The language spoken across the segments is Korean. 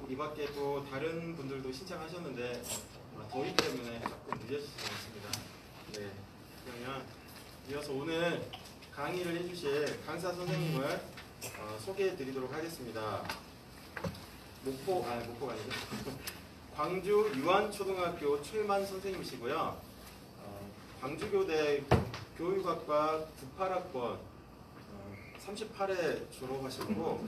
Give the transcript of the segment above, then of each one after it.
이 밖에 또 다른 분들도 신청하셨는데 더위 때문에 조금 늦어질 수 있습니다. 네, 그러면 이어서 오늘 강의를 해주실 강사 선생님을 소개해 드리도록 하겠습니다. 목포가 아니죠. 광주 유한초등학교 최만 선생님이시고요. 광주교대 교육학과 98학번 38회 졸업하셨고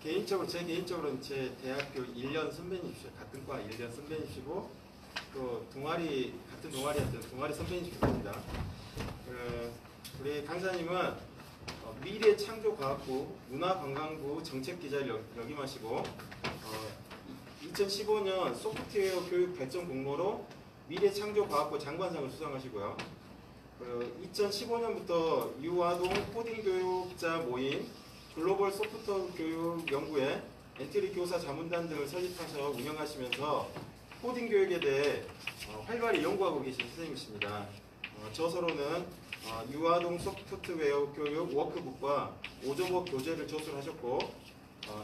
제 개인적으로는 제 대학교 1년 선배님이시죠. 같은 과 1년 선배님이시고 또 같은 동아리였던 동아리 선배님이십니다. 우리 강사님은 미래창조과학부 문화관광부 정책기자를 역임하시고 2015년 소프트웨어 교육 발전 공모로 미래창조과학부 장관상을 수상하시고요. 2015년부터 유아동 코딩 교육자 모임, 글로벌 소프트웨어 교육 연구회, 엔트리 교사 자문단 등을 설립하셔 운영하시면서 코딩 교육에 대해 활발히 연구하고 계신 선생님이십니다. 저서로는 유아동 소프트웨어 교육 워크북과 오저버 교재를 저술하셨고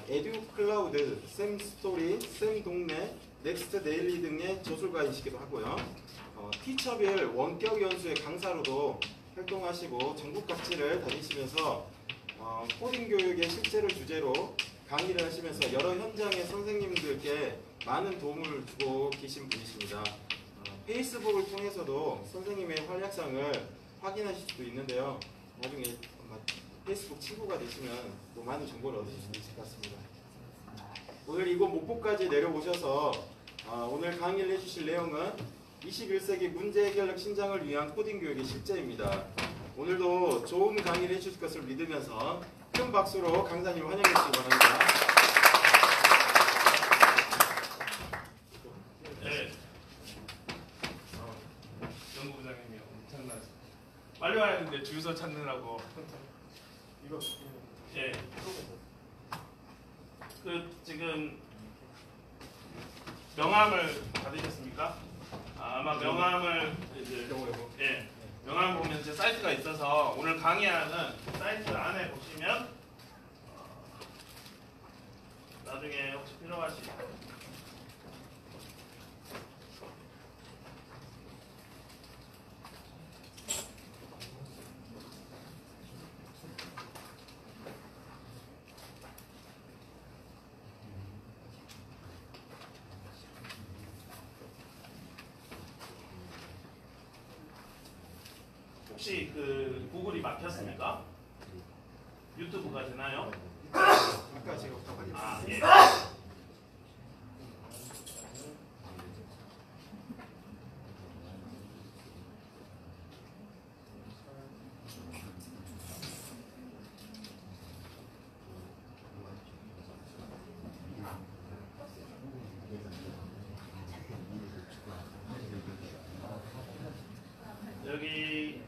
에듀 클라우드, 쌤 스토리, 쌤 동네, 넥스트 데일리 등의 저술가이시기도 하고요. 티처빌 원격 연수의 강사로도 활동하시고 전국 각지를 다니시면서 코딩 교육의 실제를 주제로 강의를 하시면서 여러 현장의 선생님들께 많은 도움을 주고 계신 분이십니다. 페이스북을 통해서도 선생님의 활약상을 확인하실 수도 있는데요. 나중에 페이스북 친구가 되시면 또 많은 정보를 얻으실 수 있을 것 같습니다. 오늘 이곳 목포까지 내려오셔서 오늘 강의를 해주실 내용은 21세기 문제 해결력 신장을 위한 코딩 교육의 실제입니다. 오늘도 좋은 강의를 해주실 것을 믿으면서 큰 박수로 강사님 환영해 주시기 바랍니다. 네. 연구부장님이 엄청나죠. 빨리 와야 하는데 주유소 찾느라고. 이거 예. 지금 명함을 받으셨습니까? 아마 명함을 이제 명함 보면 제 사이트가 있어서 오늘 강의하는 사이트 안에 보시면 나중에 혹시 필요하시면 혹시 구글이 막혔습니까? 유튜브가 되나요? 아까 제가 부탁하겠습니다. 예. 여기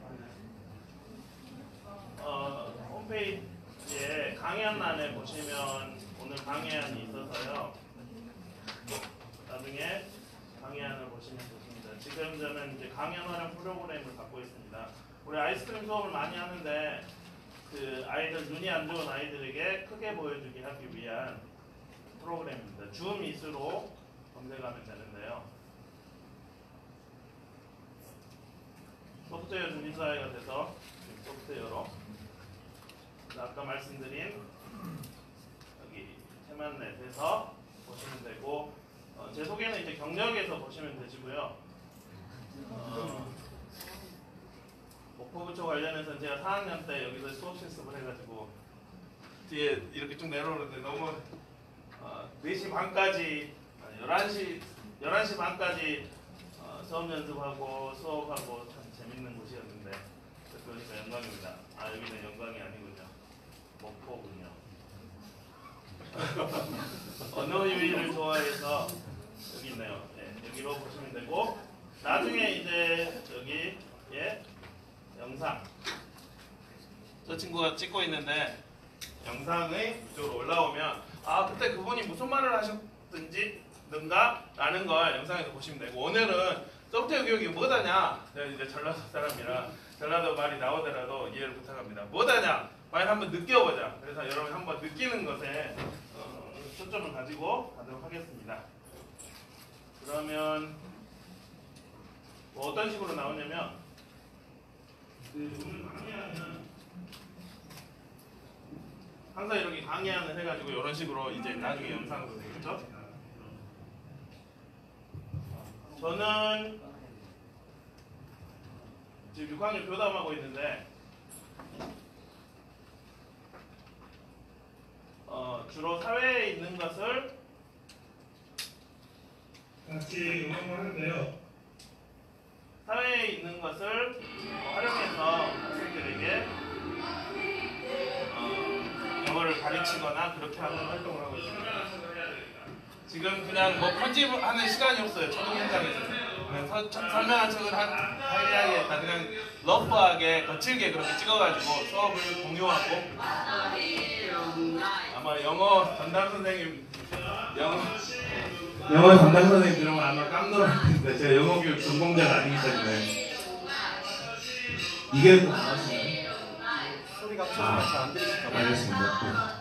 홈페이지에 강의안란에 보시면 오늘 강의안이 있어서요. 나중에 강의안을 보시면 좋습니다. 지금 저는 이제 강연화랑 프로그램을 갖고 있습니다. 우리 아이스크림 수업을 많이 하는데 아이들 눈이 안 좋은 아이들에게 크게 보여주게 하기 위한 프로그램입니다. 줌이스로 검색하면 되는데요. 소프트웨어 준비사회가 돼서 소프트웨어로 아까 말씀드린 여기 테만넷에서 보시면 되고 제 소개는 이제 경력에서 보시면 되시고요. 목포구청 관련해서 제가 4학년 때 여기서 수업 실습을 해가지고 뒤에 이렇게 쭉 내려오는데 너무 4시 반까지 11시 반까지 수업 연습하고 수업하고 참 재밌는 곳이었는데 그러니까 영광입니다. 여기는 영광이 아니군요. 목포군요. 언어 유희를 좋아해서 여기 있네요. 네, 여기로 보시면 되고 나중에 이제 여기 영상 저 친구가 찍고 있는데 영상이 이쪽으로 올라오면 그때 그분이 무슨 말을 하셨든지 라는 걸 영상에서 보시면 되고 오늘은 소프트웨어 교육이 뭐다냐? 내가 이제 전라도 사람이라 전라도 말이 나오더라도 이해를 부탁합니다. 뭐다냐? 과연 한번 느껴보자. 그래서 여러분 한번 느끼는 것에 초점을 가지고 가도록 하겠습니다. 그러면 뭐 어떤 식으로 나오냐면 오늘 강의하는 항상 이렇게 강의하는 해가지고 이런 식으로 이제 나중에 영상으로 되겠죠? 저는 지금 6학년 교담하고 있는데 주로 사회에 있는 것을 같이 응용을 하는데요. 사회에 있는 것을 활용해서 학생들에게 영어를 가르치거나 그렇게 하는 활동을 하고 있습니다. 지금 그냥 뭐 편집하는 시간이 없어요. 초등 현장에서 설명한 척을 하야겠다. 그냥 러프하게 거칠게 그렇게 찍어가지고 수업을 공유하고 아마 영어 담당 선생님 영어 담당 선생님 들으면 아마 깜놀할 텐데 제가 영어 교육 전공자가 아니기 때문에 이게 소리가 잘 안 들리실까 봐요. 알겠습니다.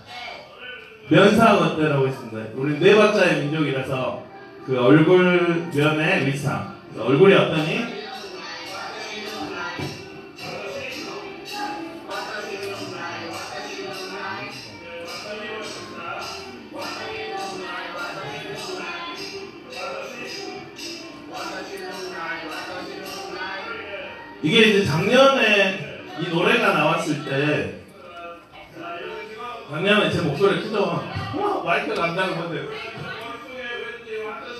면사어때라고 있습니다. 우리 네 박자의 민족이라서 그 얼굴 면의 위상. 얼굴이 어떠니? 이게 이제 작년에 이 노래가 나왔을 때 작년에 제 목소리 크죠? 마이크가 안 나는 건데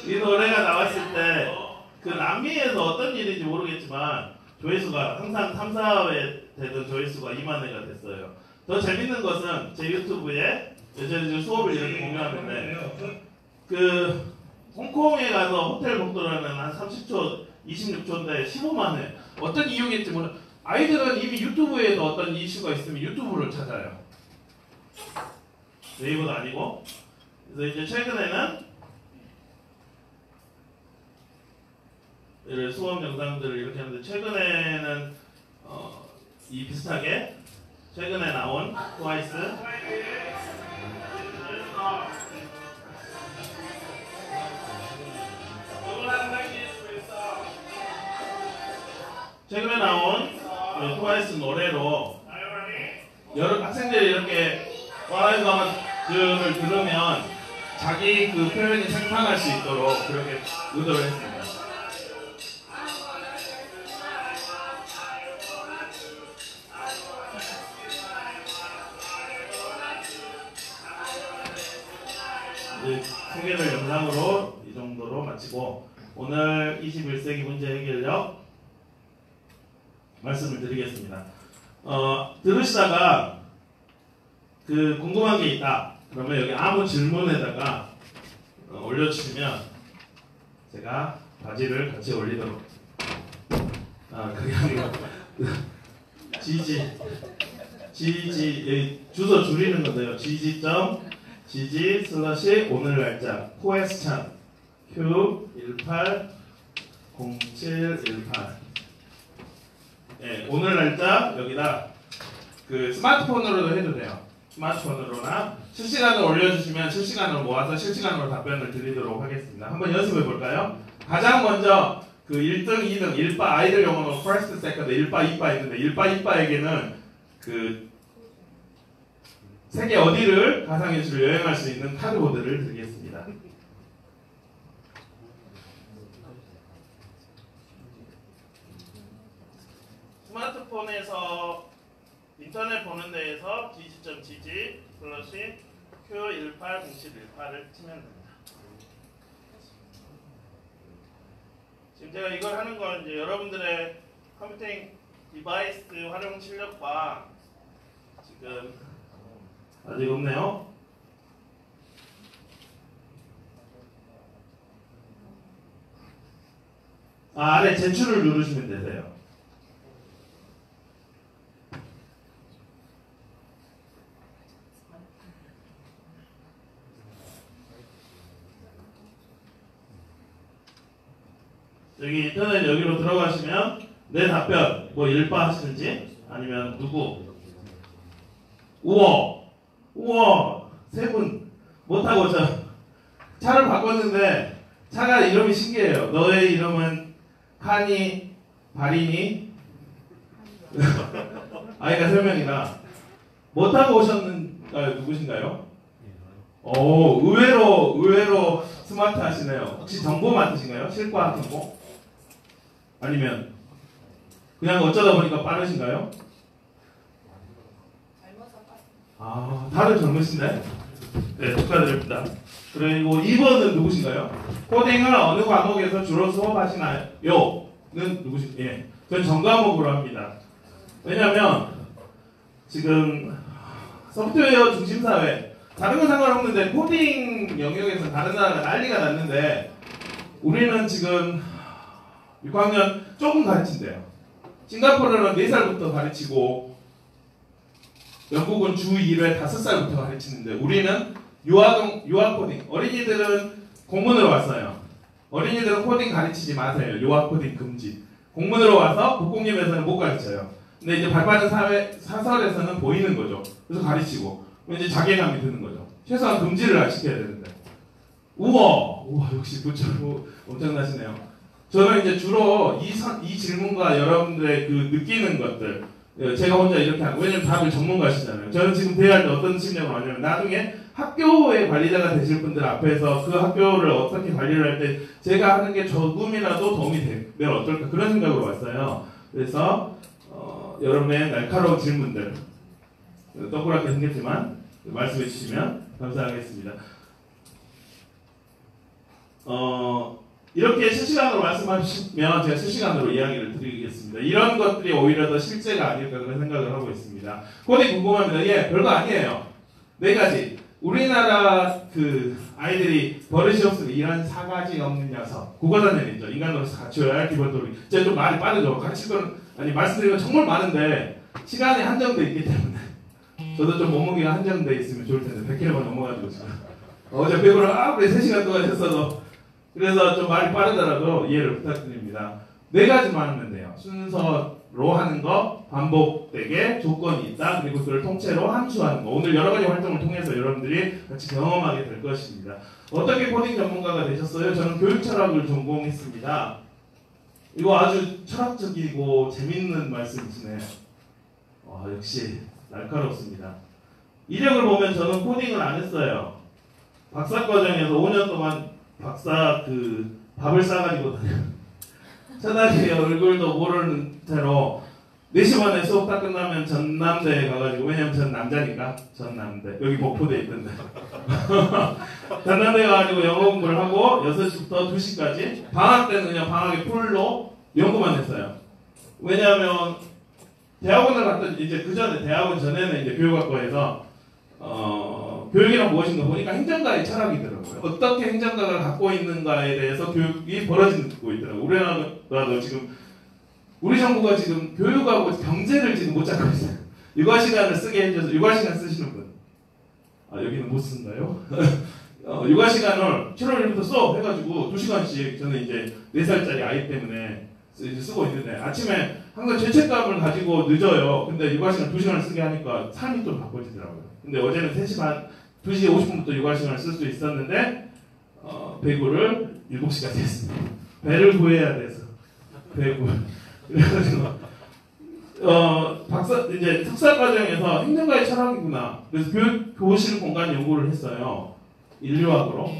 이 노래가 나왔을 때 그 남미에서 어떤 일인지 모르겠지만 조회수가 항상 3, 4회 되던 조회수가 2만 회가 됐어요. 더 재밌는 것은 제 유튜브에 제 수업을 이렇게 공유하는데 그 홍콩에 가서 호텔 복도라는 한 30초, 26초인데 15만 회. 어떤 이유겠지 모르. 아이들은 이미 유튜브에도 어떤 이슈가 있으면 유튜브를 찾아요. 네이버도 아니고. 그래서 이제 최근에는 수업 영상들을 이렇게 하는데 최근에는 이 비슷하게 최근에 나온 트와이스 최근에 나온 트와이스 노래로 여러 학생들이 이렇게 트와이스 음악들을 들으면 자기 그 표현이 생성할 수 있도록 그렇게 의도를 했습니다. 소개를 영상으로 이 정도로 마치고 오늘 21세기 문제 해결력 말씀을 드리겠습니다. 들으시다가 그 궁금한 게 있다. 그러면 여기 아무 질문에다가 올려주시면 제가 바지를 같이 올리도록. 그게 아니고 GG 주소 줄이는 건데요. GG 슬러시 오늘 날짜 question Q180718 네, 오늘 날짜 여기다 그 스마트폰으로도 해도 돼요. 스마트폰으로나 실시간으로 올려주시면 실시간으로 모아서 실시간으로 답변을 드리도록 하겠습니다. 한번 연습해 볼까요? 가장 먼저 그 1등, 2등, 1바 아이들 용어로 first, second, 1바, 2바 있는데 1바, 2바에게는 그 세계 어디를 가상예술로 여행할 수 있는 카드보드를 드리겠습니다. 스마트폰에서 인터넷 보는 데에서 gg.gg 슬러시 Q180718을 치면 됩니다. 지금 제가 이걸 하는 건 이제 여러분들의 컴퓨팅 디바이스 활용 실력과 지금 아직 없네요. 아래 제출을 누르시면 되세요. 여기 인터넷 여기로 들어가시면 내 답변 뭐 일바 하시는지 아니면 누구 우와 세 분 못하고 차를 바꿨는데 차가 이름이 신기해요. 너의 이름은 카니, 바리니? 아이가 3명이라 못하고 오셨는 누구신가요? 의외로 스마트 하시네요. 혹시 정보 맡으신가요? 실과 정보? 아니면 그냥 어쩌다 보니까 빠르신가요? 다들 젊으신데? 네, 축하드립니다. 그리고 2번은 누구신가요? 코딩을 어느 과목에서 주로 수업하시나요? 는 누구신? 예, 전 전과목으로 합니다. 왜냐면 지금 소프트웨어 중심 사회, 다른 건 상관없는데 코딩 영역에서 다른 나라가 난리가 났는데 우리는 지금 6학년 조금 가르친대요. 싱가포르는 4살부터 가르치고 영국은 주 1회 5살부터 가르치는데 우리는 유아 코딩. 어린이들은 공문으로 왔어요. 어린이들은 코딩 가르치지 마세요. 유아 코딩 금지. 공문으로 와서 국공립에서는 못 가르쳐요. 근데 이제 발빠른 사설에서는 보이는 거죠. 그래서 가르치고 이제 자괴감이 드는 거죠. 최소한 금지를 시켜야 되는데. 우와 역시 부처로 엄청나시네요. 저는 이제 주로 이 질문과 여러분들의 그 느끼는 것들 제가 혼자 이렇게 하고 왜냐면 다들 전문가시잖아요. 저는 지금 대화할 때 어떤 심리가 많냐면 나중에 학교의 관리자가 되실 분들 앞에서 그 학교를 어떻게 관리를 할 때 제가 하는 게 조금이라도 도움이 되면 어떨까 그런 생각으로 왔어요. 그래서 여러분의 날카로운 질문들 동그랗게 생겼지만 말씀해 주시면 감사하겠습니다. 이렇게 실시간으로 말씀하시면 제가 실시간으로 이야기를 드리겠습니다. 이런 것들이 오히려 더 실제가 아닐까 그런 생각을 하고 있습니다. 코딩 궁금합니다. 예, 별거 아니에요. 4가지. 우리나라 그 아이들이 버릇이 없으면 이런 4가지 없는 녀석. 국어단련이죠. 인간으로서 갖춰야 할 기본 도리. 제가 좀 말이 빠르죠. 가르칠 건 말씀드리면 정말 많은데 시간이 한정돼 있기 때문에 저도 좀 몸무게가 한정돼 있으면 좋을 텐데 100kg만 넘어가지고 지금 어제 100kg 아무리 3시간 동안 했어도 그래서 좀 말이 빠르더라도 이해를 부탁드립니다. 4가지만 하면 돼요. 순서로 하는 거, 반복되게 조건이 있다. 그리고 그걸 통째로 함수하는 거. 오늘 여러 가지 활동을 통해서 여러분들이 같이 경험하게 될 것입니다. 어떻게 코딩 전문가가 되셨어요? 저는 교육 철학을 전공했습니다. 이거 아주 철학적이고 재밌는 말씀이시네요. 역시 날카롭습니다. 이력을 보면 저는 코딩을 안 했어요. 박사과정에서 5년 동안 박사 밥을 싸가지고 차다리 얼굴도 모르는 채로 4시 반에 수업 다 끝나면 전남대에 가가지고 왜냐면 전 남자니까 전남대 여기 목포대에 있던데 전남대에 가가지고 영어 공부를 하고 6시부터 2시까지 방학 때는 그냥 방학에 풀로 연구만 했어요. 왜냐하면 대학원을 갔더니 이제 그 전에 대학원 전에는 이제 교육학과에서 교육이란 무엇인가 보니까 행정가의 철학이더라고요. 어떻게 행정가가 갖고 있는가에 대해서 교육이 벌어지고 있더라고요. 우리나라도 지금 우리 정부가 지금 교육하고 경제를 지금 못 잡고 있어요. 육아 시간을 쓰게 해줘서 육아 시간 쓰시는 분. 여기는 못 쓴다요? 육아 시간을 7월 1일부터 써 해가지고 2시간씩 저는 이제 4살짜리 아이 때문에 쓰고 있는데 아침에 항상 죄책감을 가지고 늦어요. 근데 육아 시간 2시간을 쓰게 하니까 삶이 좀 바꿔지더라고요. 근데 어제는 3시 반, 2시 50분부터 육아 시간을 쓸 수 있었는데 배구를 7시까지 했습니다. 배를 구해야 돼서 배구. 그래가지고 이제 특사 과정에서 행정가의 철학이구나. 그래서 교실 공간 연구를 했어요. 인류학으로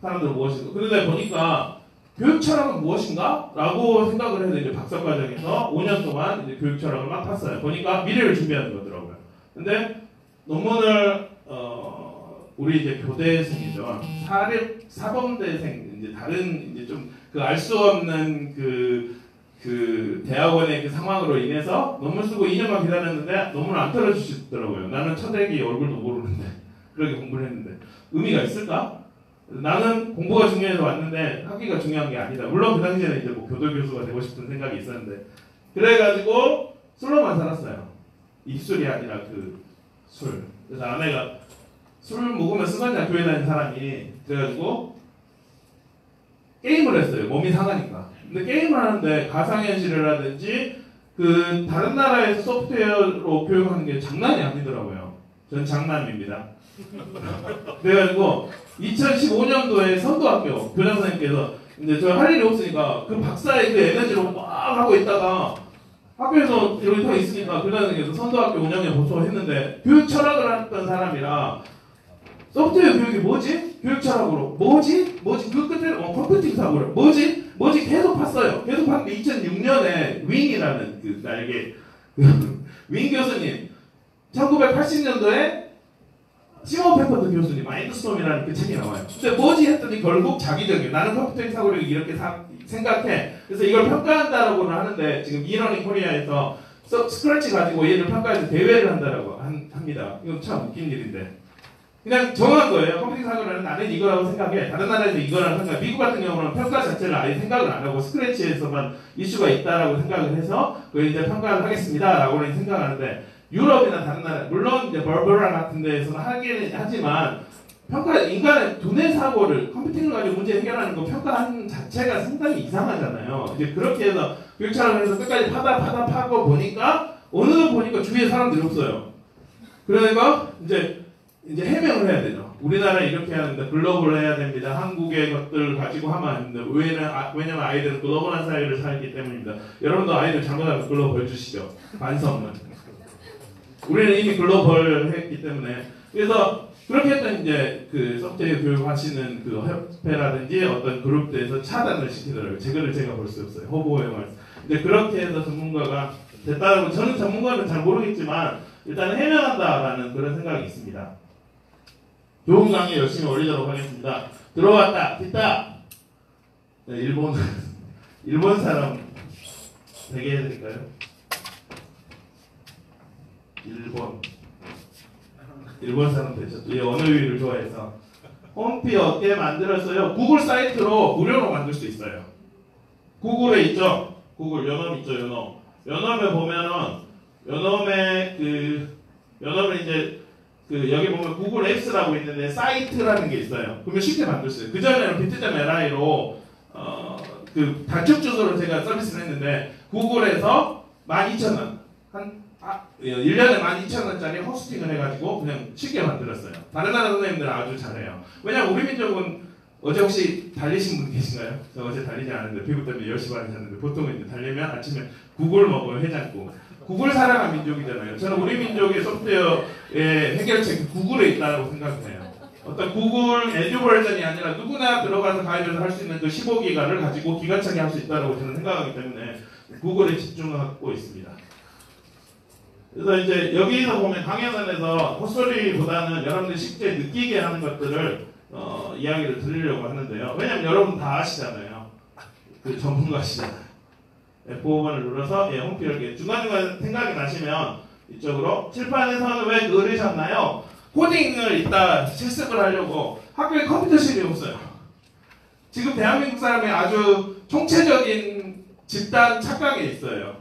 사람들 무엇인가. 그런데 보니까 교육 철학은 무엇인가? 라고 생각을 해서 이제 박사 과정에서 5년 동안 이제 교육 철학을 막 탔어요. 보니까 미래를 준비하는 거더라고요. 근데 논문을 우리 이제 교대생이죠. 사범대생 이제 다른 이제 좀 그 알 수 없는 그 대학원의 그 상황으로 인해서 논문 쓰고 2년만 기다렸는데 논문을 안 털어주시더라고요. 나는 첫애기 얼굴도 모르는데 그렇게 공부를 했는데 의미가 있을까? 나는 공부가 중요해서 왔는데 학위가 중요한 게 아니다. 물론 그 당시에는 이제 뭐 교도 교수가 되고 싶은 생각이 있었는데 그래가지고 술로만 살았어요. 입술이 아니라 그 술. 그래서 아내가 술 먹으면 쓰간냐 교회 다니는 사람이 그래가지고 게임을 했어요. 몸이 상하니까. 근데 게임을 하는데 가상현실을 하든지 그 다른 나라에서 소프트웨어로 교육하는 게 장난이 아니더라고요. 전 장남입니다. 그래가지고 2015년도에 선도학교 교장 선생님께서 이제 저 할 일이 없으니까 그 박사의 그 에너지로 막 하고 있다가 학교에서 이렇게 서 있으니까 교장 선생님께서 선도학교 운영에 보초했는데 교육 철학을 했던 사람이라 소프트웨어 교육이 뭐지? 교육 철학으로 뭐지? 그 끝에 컴퓨팅 사고를 뭐지 계속 봤어요. 계속 봤는데 2006년에 윙이라는 그 날개 윙 교수님 1980년도에 시몬 페퍼드 교수님 마인드스톰이라는 그 책이 나와요. 근데 뭐지 했더니 결국 자기적인 나는 컴퓨팅 사고를 이렇게 생각해. 그래서 이걸 평가한다라고는 하는데 지금 이러닝 코리아에서 스크래치 가지고 얘를 평가해서 대회를 한다라고 합니다. 이건 참 웃긴 일인데. 그냥 정한 거예요. 컴퓨팅 사고는 나는 이거라고 생각해. 다른 나라에서 이거라고 생각해. 미국 같은 경우는 평가 자체를 아예 생각을 안 하고 스크래치에서만 이슈가 있다라고 생각을 해서 그걸 이제 평가를 하겠습니다라고는 생각하는데 유럽이나 다른 나라, 물론 이제 버버라 같은 데에서는 하긴 하지만 인간의 두뇌 사고를 컴퓨팅을 가지고 문제 해결하는 거 평가하는 자체가 상당히 이상하잖아요. 이제 그렇게 해서 교육차를 해서 끝까지 파고 보니까 어느덧 보니까 주위에 사람들이 없어요. 그러니까 이제 해명을 해야 되죠. 우리나라 이렇게 하는데 글로벌 해야 됩니다. 한국의 것들을 가지고 하면 안 됩니다. 왜냐면 아이들은 글로벌한 사회를 살기 때문입니다. 여러분도 아이들 잘못하면 글로벌 주시죠. 반성은. 우리는 이미 글로벌 했기 때문에. 그래서 그렇게 했던 이제 그 소프트웨어 교육하시는 그 협회라든지 어떤 그룹들에서 차단을 시키더라고요. 제가 볼 수 없어요. 허보의 말. 이제 그렇게 해서 전문가가 됐다고 저는 전문가는 잘 모르겠지만 일단은 해명한다라는 그런 생각이 있습니다. 좋은 강의 열심히 올리도록 하겠습니다. 들어왔다, 됐다. 네, 일본 사람 되게 해드릴까요? 일본 사람 되셨죠? 이 언어 유희를 좋아해서 홈피 어떻게 만들었어요? 구글 사이트로 무료로 만들 수 있어요. 구글에 있죠? 구글 연엄 있죠? 연엄에 보면은 연엄에 이제 여기 보면 구글 앱스라고 있는데 사이트라는 게 있어요. 그러면 쉽게 만들 수 있어요. 그 전에는 비트점.li로 그 단축 주소로 제가 서비스를 했는데 구글에서 12,000원 1년에 12,000원짜리 호스팅을 해가지고 그냥 쉽게 만들었어요. 다른 나라 선생님들은 아주 잘해요. 왜냐면 우리 민족은 어제 혹시 달리신 분 계신가요? 저 어제 달리지 않았는데 피부 때문에 10시 반에 잤는데 보통은 이제 달리면 아침에 구글 먹어요. 해장국. 구글 사랑한 민족이잖아요. 저는 우리 민족의 소프트웨어의 해결책이 구글에 있다고 생각해요. 어떤 구글 에듀 버전이 아니라 누구나 들어가서 가입해서 할 수 있는 그 15기가를 가지고 기가 차게 할 수 있다고 저는 생각하기 때문에 구글에 집중하고 있습니다. 그래서 이제 여기서 보면 강연원에서 헛소리보다는 여러분들이 실제 느끼게 하는 것들을 이야기를 드리려고 하는데요. 왜냐면 여러분 다 아시잖아요. 그 전문가시잖아요. F5번을 눌러서 홈피 열기. 중간중간 생각이 나시면 이쪽으로 칠판에서는 왜 그러셨나요? 코딩을 이따 실습을 하려고 학교에 컴퓨터실이 없어요. 지금 대한민국 사람이 아주 총체적인 집단 착각에 있어요.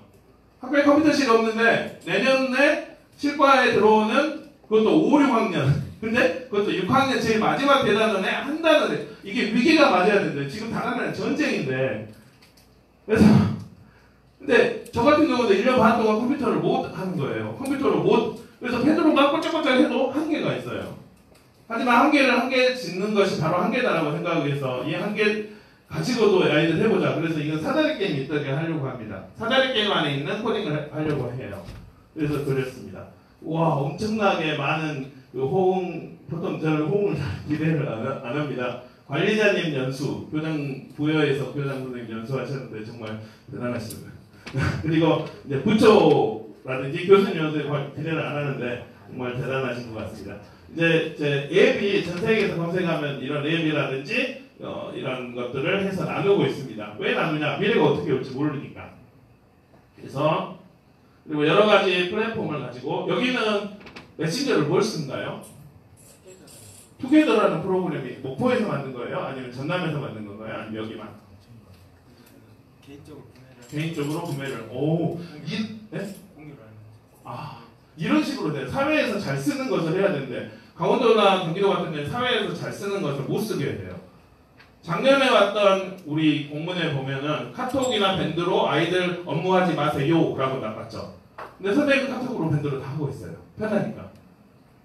학교에 컴퓨터실이 없는데 내년에 실과에 들어오는 그것도 5, 6학년 근데 그것도 6학년 제일 마지막 대단원에 한다는 이게 위기가 맞아야 되는데 지금 당하는 전쟁인데 그래서 근데 저 같은 경우도 1년 반 동안 컴퓨터를 못 하는 거예요. 컴퓨터를 그래서 패드로 막 꼬짝꼬짝 해도 한계가 있어요. 하지만 한계 짓는 것이 바로 한계다라고 생각해서 이 한계 가지고도 아이들 해보자. 그래서 이건 사다리 게임 있다게 하려고 합니다. 사다리 게임 안에 있는 코딩을 하려고 해요. 그래서 그랬습니다. 와 엄청나게 많은 그 호응, 보통 저는 호응을 기대를 안 합니다. 관리자님 연수, 부여에서 교장 선생님 연수하셨는데 정말 대단하십니다. 그리고 이제 부처라든지 교수님 연수에 기대를 안 하는데 정말 대단하신 것 같습니다. 이제 앱이 전 세계에서 검색하면 이런 앱이라든지 이런 것들을 해서 나누고 있습니다. 왜 나누냐? 미래가 어떻게 올지 모르니까. 그래서 그리고 여러 가지 플랫폼을 가지고 여기는 메신저를 뭘 쓴가요? 투게더라는 프로그램이 목포에서 만든 거예요? 아니면 전남에서 만든 건가요? 아니면 여기만? 개인적으로 구매를. 네? 이런 식으로 돼요. 사회에서 잘 쓰는 것을 해야 되는데 강원도나 경기도 같은 데는 사회에서 잘 쓰는 것을 못 쓰게 돼요. 작년에 왔던 우리 공문에 보면은 카톡이나 밴드로 아이들 업무하지 마세요 라고 나왔죠. 근데 선생님은 카톡으로 밴드로 다 하고 있어요. 편하니까.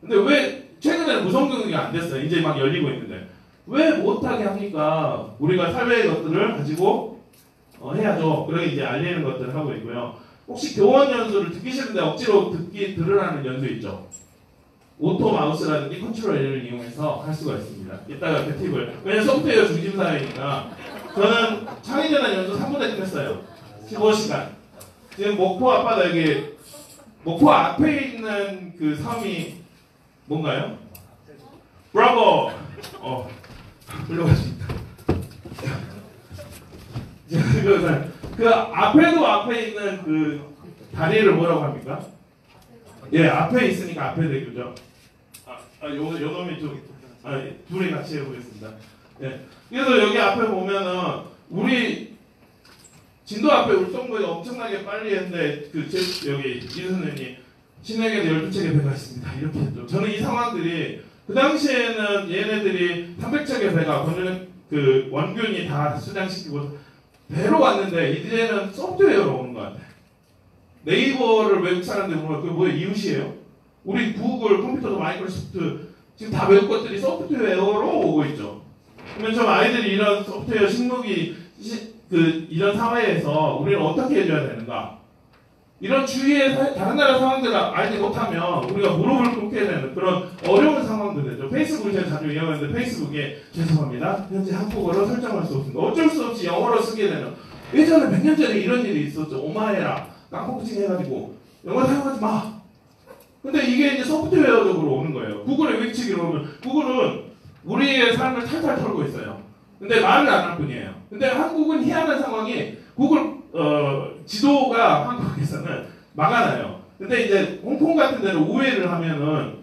근데 왜 최근에는 무성교육이 안 됐어요. 이제 막 열리고 있는데 왜 못하게 합니까? 우리가 사회의 것들을 가지고 해야죠. 그러게 이제 알리는 것들을 하고 있고요. 혹시 교원 연수를 듣기 싫은데 억지로 들으라는 연수 있죠? 오토 마우스라든지 컨트롤 L을 이용해서 할 수가 있습니다. 이따가 그 팁을. 왜냐면 소프트웨어 중심 사회니까. 저는 창의전환 연수 3분에 끝냈어요. 15시간. 지금 목포 앞바다 여기 목포 앞에 있는 그 섬이 뭔가요? 브라보! 훌륭하십니다. 그 앞에도 앞에 있는 그 다리를 뭐라고 합니까? 예, 앞에 있으니까 앞에 대교죠. 요 놈이 좀, 둘이 같이 해보겠습니다. 예. 그래서 여기 앞에 보면은, 우리, 진도 앞에 울동부에 엄청나게 빨리 했는데, 여기, 이 선생님이, 신에게도 12척의 배가 있습니다. 이렇게 했죠. 저는 이 상황들이, 그 당시에는 얘네들이 300척의 배가, 원균이 다 수장시키고, 배로 왔는데, 이제는 소프트웨어로 오는 것 같아요. 네이버를 외국 사람들 보면 그게 뭐예요? 이웃이에요? 우리 구글, 컴퓨터도 마이크로소프트 지금 다 외국 것들이 소프트웨어로 오고 있죠. 그러면 좀 아이들이 이런 소프트웨어 식목이 이런 사회에서 우리는 어떻게 해줘야 되는가? 이런 주위의 다른 나라 상황들을 알지 못하면 우리가 무릎을 꿇게 되는 그런 어려운 상황들 되죠. 페이스북을 제가 자주 이용하는데 페이스북에 죄송합니다. 현재 한국어로 설정할 수 없습니다. 어쩔 수 없이 영어로 쓰게 되는 예전에 몇 년 전에 이런 일이 있었죠. 오마해라. 깡폭징 해가지고 영어 사용하지 마. 근데 이게 이제 소프트웨어적으로 오는 거예요. 구글의 외치기로 오면 구글은 우리의 삶을 탈탈 털고 있어요. 근데 말을 안 할 뿐이에요. 근데 한국은 희한한 상황이 구글 지도가 한국에서는 막아놔요. 근데 이제 홍콩 같은 데는 우회를 하면은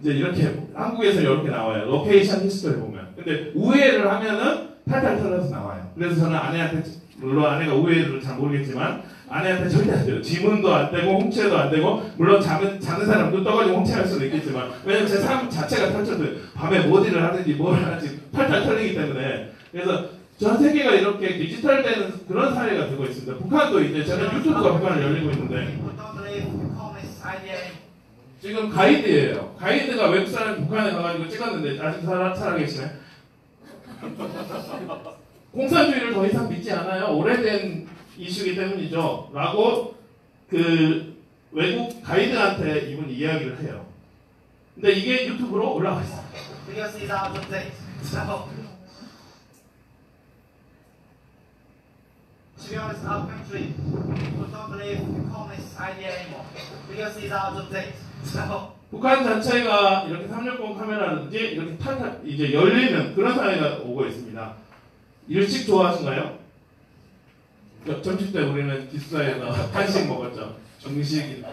이제 이렇게 한국에서 이렇게 나와요. 로케이션 히스토리 보면. 근데 우회를 하면은 탈탈 털어서 나와요. 그래서 저는 아내한테 물론 아내가 우회를 잘 모르겠지만 아내한테 절대 안 돼요. 지문도 안 되고 홍채도 안 되고 물론 자는 사람도 떠가지고 홍채할 수도 있겠지만 왜냐면 제 삶 자체가 펼쳐져요. 밤에 뭐디를 하든지 뭘 하든지 탈탈 털리기 때문에 그래서 전 세계가 이렇게 디지털되는 그런 사회가 되고 있습니다. 북한도 이제 저는 유튜브가 북한을 열리고 있는데 지금 가이드예요. 가이드가 외국 사람 북한에 가가지고 찍었는데 아직 살아계시네. 공산주의를 더 이상 믿지 않아요. 오래된 이슈이기 때문이죠. 라고 그 외국 가이드한테 이분이 이야기를 해요. 근데 이게 유튜브로 올라가 있어요. To be honest, our country don't believe the communist idea anymore because it's out of date. So 북한 자체가 이렇게 360 카메라든지 이렇게 탈탈 이제 열리는 그런 사회가 오고 있습니다. 일식 좋아하신가요? 점심 때 우리는 기숙사에서 한식 먹었죠. 중식.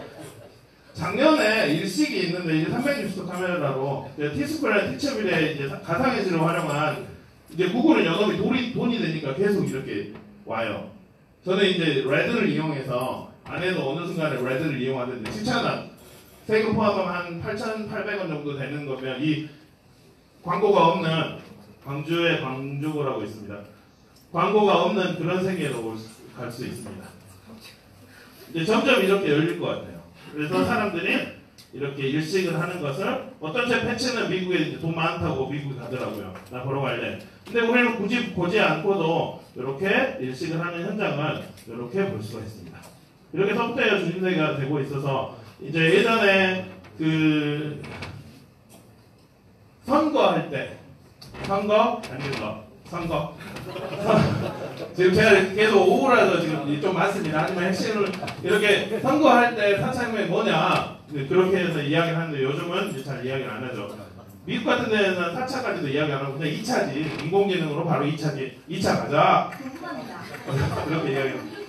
작년에 일식이 있는데 이제 360도 카메라로 티스프레 티처빌에 이제 가상회지를 활용한 이제 구글은 영업이 돈이 되니까 계속 이렇게 와요. 저는 이제 레드를 이용해서 안에서 어느 순간에 레드를 이용하는데 7,000원 세금 포함하면 한 8,800원 정도 되는 거면 이 광고가 없는 광주의 광주고라고 있습니다. 광고가 없는 그런 세계로 갈 수 있습니다. 이제 점점 이렇게 열릴 것 같아요. 그래서 사람들이 이렇게 일식을 하는 것을 어떤 제 패치는 미국에 이제 돈 많다고 미국에 가더라고요. 나 보러 갈래. 근데 우리는 굳이 보지 않고도 이렇게 일식을 하는 현장을 이렇게 볼 수가 있습니다. 이렇게 소프트웨어 중심세계가 되고 있어서 이제 예전에 그 선거할 때 선거 지금 제가 계속 오후라서 지금 좀 많습니다. 하지만 핵심을 이렇게 선거할 때 사창이 뭐냐 그렇게 해서 이야기를 하는데 요즘은 이제 잘 이야기를 안 하죠. 미국 같은 데는 4차까지도 이야기 안 하고 그냥 2차지 인공지능으로 바로 2차 가자. 궁금합니다. 그렇게 이야기합니다.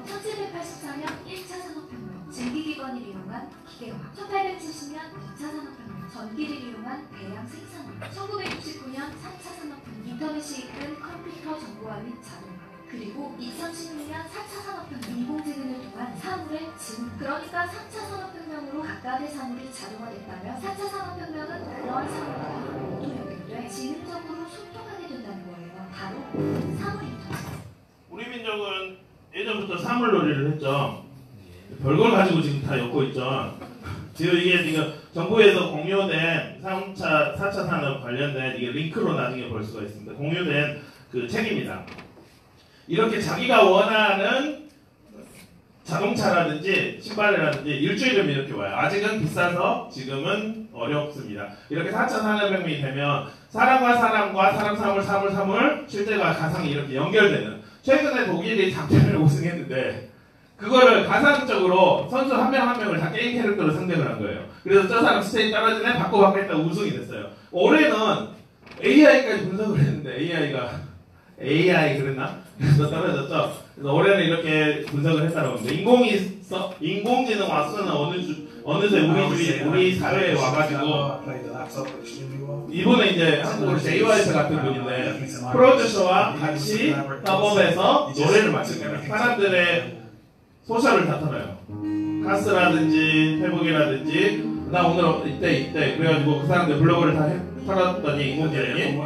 1784년 1차 산업혁명, 증기기관을 이용한 기계화, 1870년 2차 산업혁명, 전기를 이용한 대량 생산화, 1969년 3차 산업혁명, 인터넷이 이끈 컴퓨터 정보화 및 자동화, 그리고 2016년 4차 산업혁명, 인공지능을 통한 사물의 지능. 그러니까 3차 산업혁명으로 각각의 사물이 자동화됐다면 4차 산업혁명은 그러한 사물과 모두 연결돼 지능적으로 소통하게 된다는 거예요. 바로 사물 인터넷. 우리 민족은 예전부터 사물놀이를 했죠. 별걸 가지고 지금 다 엮고 있죠. 지금 이게 지금 정부에서 공유된 3차, 4차 산업 관련된 이게 링크로 나중에 볼 수가 있습니다. 공유된 그 책입니다. 이렇게 자기가 원하는 자동차라든지 신발이라든지 일주일이면 이렇게 와요. 아직은 비싸서 지금은 어렵습니다. 이렇게 4차 산업혁명이 되면 사람과 사물 실제가 가상이 이렇게 연결되는, 최근에 독일이 작전을 우승했는데 그거를 가상적으로 선수 한 명 한 명을 다 게임 캐릭터로 상대를 한 거예요. 그래서 저 사람 스테이 떨어지네 바꿔 했다 우승이 됐어요. 올해는 AI까지 분석을 했는데 AI 그랬나? 그래서 떨어졌죠. 그래서 올해는 이렇게 분석을 했다고 합니다. 인공지능 왓슨은 어느새 우리 사회에 와가지고 이번에 이제 한국으로 JYP 같은 분인데 프로듀서와 같이 협업해서 노래를 만듭니다. 사람들의 소셜을 다퉈요. 카스라든지 페북이라든지 나 오늘 이때 그래가지고 그 사람들 블로그를 다 털었더니 인공지능이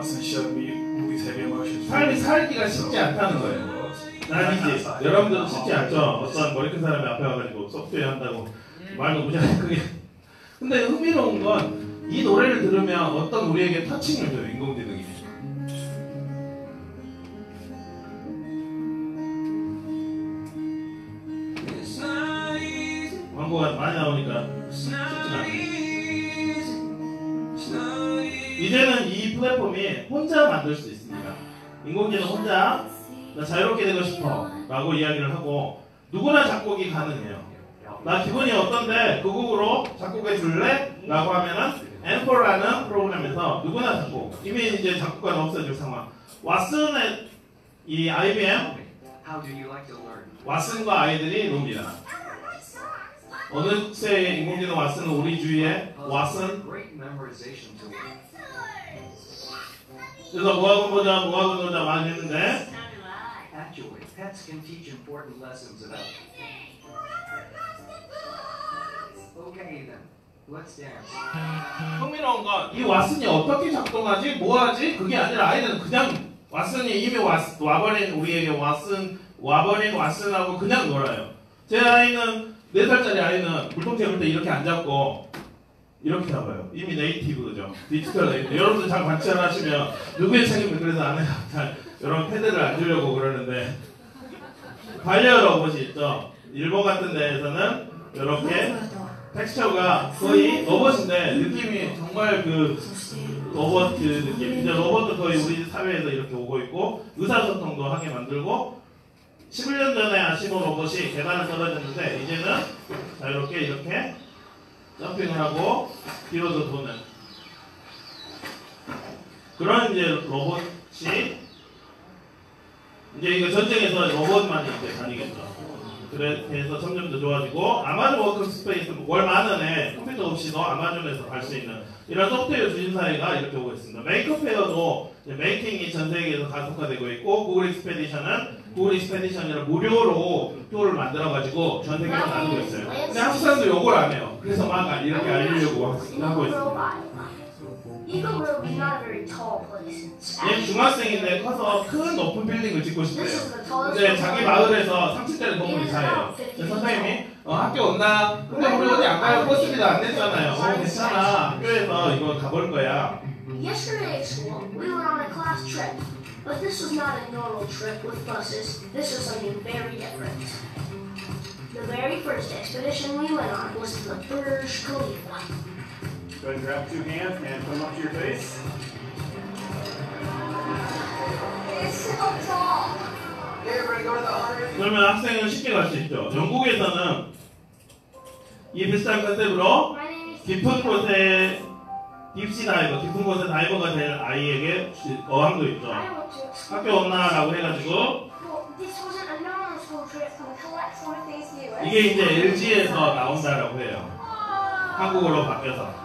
삶이 살기가 쉽지 않다는 거예요. 아니지. 여러분들도 쉽지 않죠. 어떤 머리 큰 사람이 앞에 와가지고 소프트웨어 한다고 말도 무지하게 크게. 근데 흥미로운 건 이 노래를 들으면 어떤 우리에게 터칭을 줘요. 인공지능이. 광고가 많이 나오니까 쉽지 않아요. 이제는 이 플랫폼이 혼자 만들 수 있습니다. 인공지능 혼자 나 자유롭게 되고 싶어 라고 이야기를 하고 누구나 작곡이 가능해요. 나 기분이 어떤데 그 곡으로 작곡해 줄래? 라고 하면은 앰플라는 프로그램에서 누구나 작곡. 이미 이제 작곡가는 없어질 상황. 왓슨의 이 IBM 왓슨과 아이들이 놉니다. 어느새 인공지능 왓슨은 우리 주위에 왓슨. 그래서 뭐하고 보자 많이 했는데 Actually, pets can teach important lessons about. Okay then, let's dance. 흥미로운 건 이 왓슨이 어떻게 작동하지 뭐하지 그게 아니라 아이들은 그냥 왓슨이 이미 와버린 우리에게 와버린 왓슨하고 그냥 놀아요. 제 아이는 4살짜리 아이는 물동체 볼 때 이렇게 안 잡고 이렇게 잡아요. 이미 네이티브죠. 디지털 네이티브. 여러분들 잘 관찰하시면 누구의 책임을 그래서 안 해요. 잘 여러분 패드를 안 주려고 그러는데 반려 로봇이 있죠. 일본 같은 데에서는 이렇게 텍스처가 거의 로봇인데 느낌이 정말 그 로봇 느낌. 이제 로봇도 거의 우리 사회에서 이렇게 오고 있고 의사소통도 하게 만들고 11년 전에 아시모 로봇이 계단을 떨어졌는데 이제는 자유롭게 이렇게 점핑을 하고 뒤로도 도는 그런 이제 로봇이 이제 이거 전쟁에서 로봇만이 이제 다니겠죠. 그래서 점점 더 좋아지고 아마존 워크스페이스 월 10,000원에 컴퓨터 없이도 아마존에서 갈 수 있는 이런 소프트웨어 주심사회가 이렇게 오고 있습니다. 메이크업페어도 메이킹이 전 세계에서 가속화되고 있고 구글 익스페디션이라 무료로 투어를 만들어가지고 전 세계로 나누고 있어요. 근데 한국 사람도 요걸 안 해요. 그래서 막 이렇게 알리려고 하고 있습니다. Even where we're not a very tall place. 얘 중학생인데 커서 큰 높은 빌딩을 짓고 싶대요. This is the tallest. 근데 자기 마을에서 30대를 건물 이사해요. 선생님이 학교 온나? 근데 우리 어디 안 가요? 버스비도 안 냈잖아요. 괜찮아. 학교에서 이거 가볼 거야. Yesterday at school, we went on a class trip. But this was not a normal trip with buses. This was something very different. The very first expedition we went on was to the Burj Khalifa. Go ahead and grab 2 hands and put them up to your face. It's so tall. Okay, everybody go to the 100. 그러면 학생은 쉽게 갈 수 있죠. 영국에서는 이 비슷한 컨셉으로 My name is. 깊은 곳에 딥시 다이버, 깊은 곳에 다이버가 될 아이에게 어항도 있죠. I went to school. 학교 온나라고 해가지고 Well, this wasn't a normal school trip. We collect some things new. 이게 이제 LG에서 나온다라고 해요. 한국어로 바뀌어서.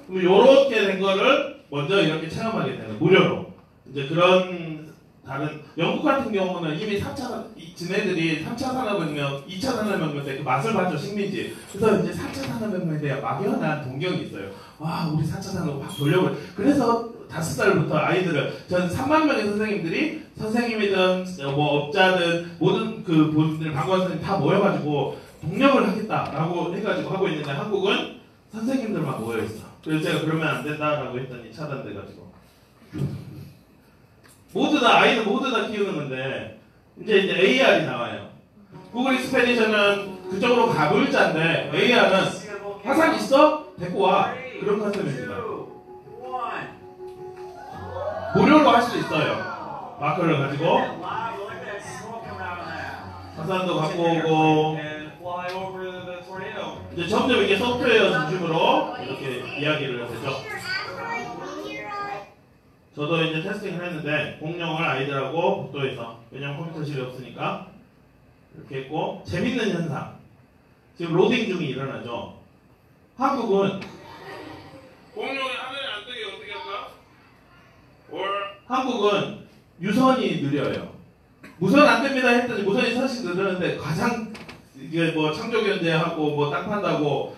그럼 요렇게 된 거를 먼저 이렇게 체험하게 되는 무료로 이제 그런 다른 영국 같은 경우는 이미 4차 지네들이 3차 산업혁명, 2차 산업혁명 때 그 맛을 봤죠 식민지. 그래서 이제 4차 산업혁명에 대한 막연한 동경이 있어요. 와 우리 4차 산업 막 돌려버려. 그래서 5살부터 아이들을 전 3만 명의 선생님들이 선생님이든 뭐 업자든 모든 그 분들 방과 선생님 다 모여가지고 독려를 하겠다라고 해가지고 하고 있는데 한국은 선생님들만 모여있어. 그래서 제가 그러면 안 된다라고 했더니 차단돼가지고 아이는 모두 다 키우는 건데 이제 AR이 나와요. 구글 익스페디션은 그쪽으로 가불자인데 AR은 화상 있어? 데리고 와. 그런 컨셉입니다. 무료로 할 수 있어요. 마크를 가지고 화산도 갖고 오고 이제 점점 이게 소프트웨어 중심으로 이렇게 이야기를 되죠. 저도 이제 테스팅을 했는데 공룡을 아이들하고 복도에서 왜냐면 컴퓨터실이 없으니까 이렇게 했고 재밌는 현상 지금 로딩 중이 일어나죠. 한국은 공룡이 화면이 안 뜨게 어떻게 할까? 한국은 유선이 느려요. 무선 안 됩니다 했더니 무선이 사실 느르는데 가장 이게 뭐 창조경제하고 뭐 땅 판다고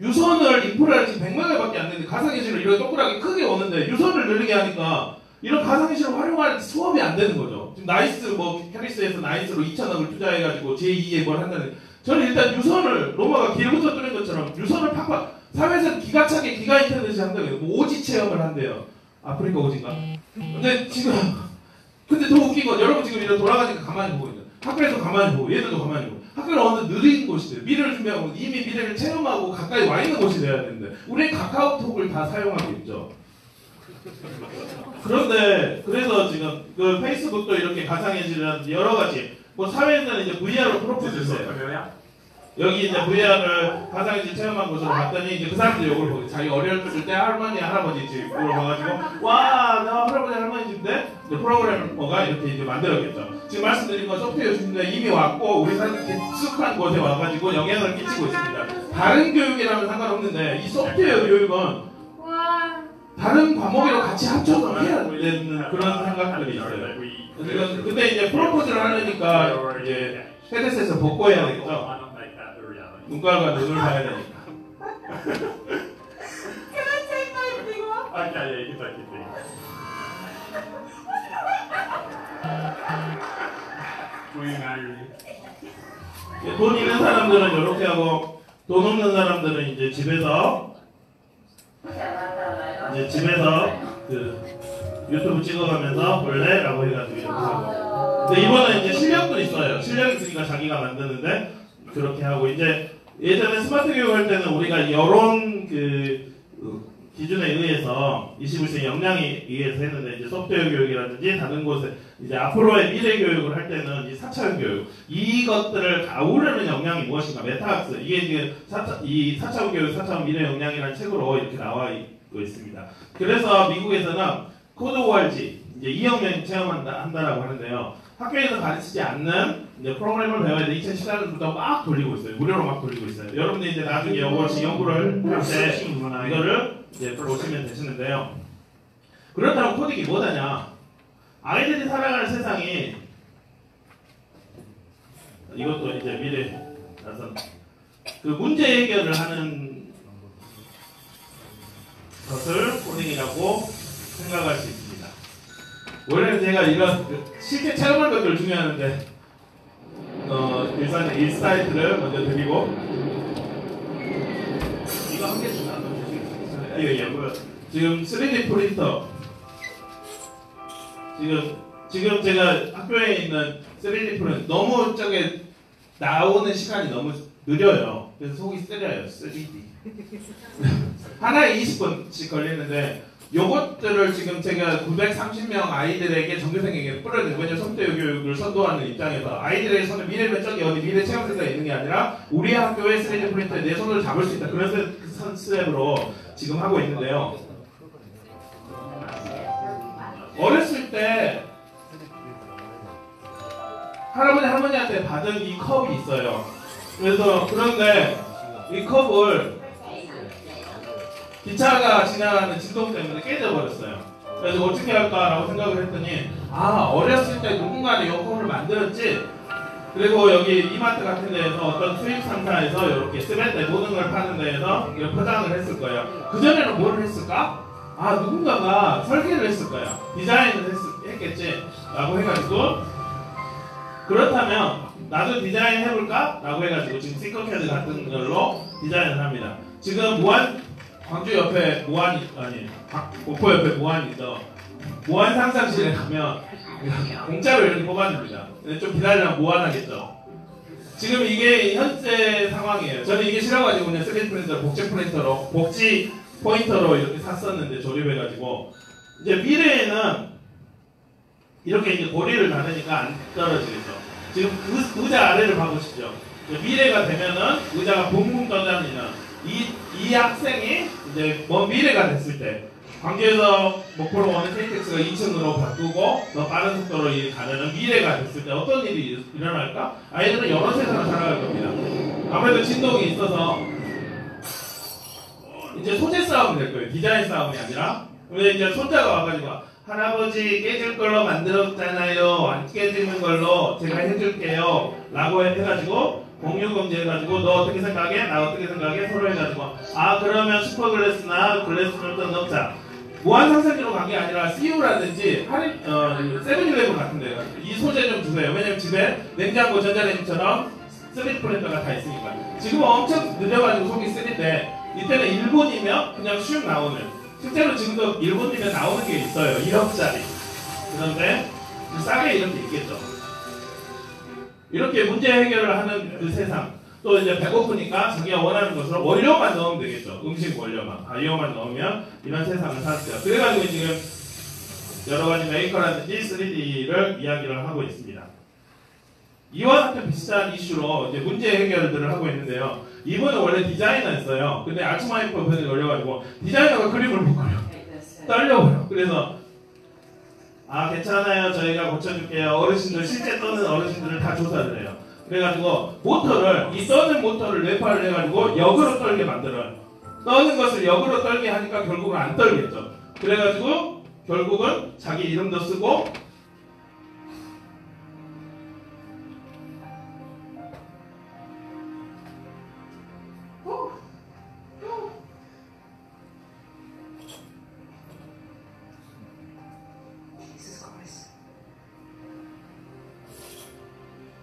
유선을 인프라를 지금 100만회밖에 안 되는데 가상기술을 이렇게 동그랗게 크게 오는데 유선을 느리게 하니까 이런 가상기술을 활용할 수업이 안 되는 거죠. 지금 나이스 뭐 캐리스에서 나이스로 2천억을 투자해가지고 제2의 뭘 한다는 저는 일단 유선을 로마가 길부터 뚫는 것처럼 유선을 팍팍 사회에서 기가 차게 기가 인터넷이 한다고요. 뭐 오지 체험을 한대요. 아프리카 오지인가? 근데 더 웃긴 건 여러분 지금 이렇게 돌아가니까 가만히 보고 있는 학교에서 가만히 보고 얘들도 가만히 보고 학교는 어느 느린 곳이 돼요. 미래를 준비하고 이미 미래를 체험하고 가까이 와 있는 곳이 돼야 되는데 우리는 카카오톡을 다 사용하고 있죠. 그런데 그래서 지금 그 페이스북도 이렇게 가상현실이라든지 여러 가지 뭐 사회에서는 이제 VR로 프로포즈를 해요. 여기 이제 VR을 가상현실 체험한 곳으로 갔더니 이제 그 사람들이 이걸 보고 자기 어렸을 때 할머니 할아버지 집으로 가가지고 와 나 할아버지 할머니 집인데 프로그래머가 이렇게 이제 만들었겠죠. 지금 말씀드린 건 소프트웨어 중인데 이미 왔고 우리 사람들이 깊숙한 곳에 와가지고 영향을 끼치고 있습니다. 다른 교육이라면 상관없는데 이 소프트웨어 교육은 다른 과목이랑 같이 합쳐서 해야 되는 그런 생각들이 있어요. 근데 이제 프로포즈를 하려니까 이제 헤드셋을 벗고 해야 되겠죠. 눈깔과 눈을 봐야 되니까. 돈 있는 사람들은 이렇게 하고 돈 없는 사람들은 이제 집에서 그 유튜브 찍어가면서 볼래라고 해가지고 이렇게 하고. 근데 이번에 이제 실력도 있어요. 실력 있으니까 자기가 만드는데 그렇게 하고 이제 예전에 스마트 교육할 때는 우리가 여론 그 기준에 의해서 21세기 역량에 의해서 했는데 이제 소프트웨어 교육이라든지 다른 곳에 이제 앞으로의 미래 교육을 할 때는 이 4차원 교육 이것들을 아우르는 역량이 무엇인가 메타학스 이게 이제 4차원 교육 4차원 미래 역량이라는 책으로 이렇게 나와 있고 있습니다. 그래서 미국에서는 코드 월지 이제 2학년 체험한다라고 하는데요. 학교에서 가르치지 않는 이제 프로그램을 배워야 돼 2014년부터 막 돌리고 있어요. 무료로 막 돌리고 있어요. 여러분들이 이제 나중에 이것이 연구를 할 때 이거를 이제 보시면 되시는데요. 그렇다면 코딩이 뭐다냐? 아이들이 살아가는 세상이 이것도 이제 미래라서 그 문제 해결을 하는 것을 코딩이라고 생각할 수 있습니다. 원래는 제가 이런 실제 체험한 것들을 중요하는데 일단 1사이트를 먼저 드리고 이거 한 개씩 나눠주시겠어요? 예. 지금 3D 프린터 지금 제가 학교에 있는 3D 프린터 너무 저게 나오는 시간이 너무 느려요. 그래서 속이 쓰려요. 3D 하나에 20분씩 걸리는데 요것들을 지금 제가 930명 아이들에게 전교생에게 뿌려줘요. 왜냐면 소프트웨어 교육을 선도하는 입장에서 아이들의 손에 미래는 저기 어디 미래 체험센터에 있는 게 아니라 우리 학교의 3D 프린터에 내 손으로 잡을 수 있다. 그런 컨셉으로 지금 하고 있는데요. 어렸을 때 할아버지 할머니한테 받은 이 컵이 있어요. 그래서 그런데 이 컵을 기차가 지나가는 진동 때문에 깨져버렸어요. 그래서 어떻게 할까라고 생각을 했더니 어렸을 때 누군가는 요금을 만들었지. 그리고 여기 이마트 같은 데에서 어떤 수입 상사에서 이렇게 스벤데 모든 걸 파는 데에서 이런 포장을 했을 거예요. 그전에는 뭘 했을까? 누군가가 설계를 했을 거예요. 디자인을 했겠지 라고 해가지고 그렇다면 나도 디자인 해볼까? 라고 해가지고 지금 싱커캐드 같은 걸로 디자인을 합니다. 지금 광주 옆에 목포 옆에 무안이 있어. 무안 상상실에 가면 공짜로 이렇게 뽑아줍니다. 근데 좀 기다리면 무안하겠죠. 지금 이게 현재 상황이에요. 저는 이게 싫어가지고 그냥 3D 프린터, 복지 포인터로 이렇게 샀었는데 조립해가지고 이제 미래에는 이렇게 이제 고리를 닫으니까 안 떨어지겠죠. 지금 의자 아래를 봐보시죠. 미래가 되면은 의자가 붕붕 떠다니는 이 학생이 이제 먼 미래가 됐을 때 광주에서 목포로 오는 KTX가 2층으로 바꾸고 더 빠른 속도로 가는 미래가 됐을 때 어떤 일이 일어날까? 아이들은 여러 세상을 살아갈 겁니다. 아무래도 진동이 있어서 이제 소재 싸움이 될 거예요. 디자인 싸움이 아니라. 근데 이제 손자가 와가지고 할아버지 깨질 걸로 만들었잖아요. 안 깨지는 걸로 제가 해줄게요. 라고 해가지고 공유경제 해가지고 너 어떻게 생각해? 나 어떻게 생각해? 서로 해가지고 그러면 슈퍼글래스나 글래스를 또 넣자. 무한상상기로 간 게 아니라 CU라든지 세븐일레븐 같은데 이 소재 좀 주세요. 왜냐면 집에 냉장고 전자레인지처럼 3D 프린터가 다 있으니까. 지금은 엄청 느려가지고 속이 쓰는데 이때는 1분이면 그냥 슉 나오는, 실제로 지금도 1분이면 나오는 게 있어요. 1억짜리. 그런데 싸게 이런 게 있겠죠. 이렇게 문제 해결을 하는 그 세상. 또 이제 배고프니까 자기가 원하는 것으로 원료만 넣으면 되겠죠. 음식 원료만. 바이오만 넣으면 이런 세상을 살았어요. 그래가지고 지금 여러 가지 메이커라든지 3D를 이야기를 하고 있습니다. 이와 같은 비슷한 이슈로 이제 문제 해결들을 하고 있는데요. 이분은 원래 디자이너였어요. 근데 알츠하이퍼 병에 걸려가지고 디자이너가 그림을 못 그려. 떨려버려. 그래서 괜찮아요. 저희가 고쳐줄게요. 어르신들, 실제 떠는 어르신들을 다 조사를 해요. 그래가지고 이 떠는 모터를 뇌파를 해가지고 역으로 떨게 만들어요. 떠는 것을 역으로 떨게 하니까 결국은 안 떨겠죠. 그래가지고 결국은 자기 이름도 쓰고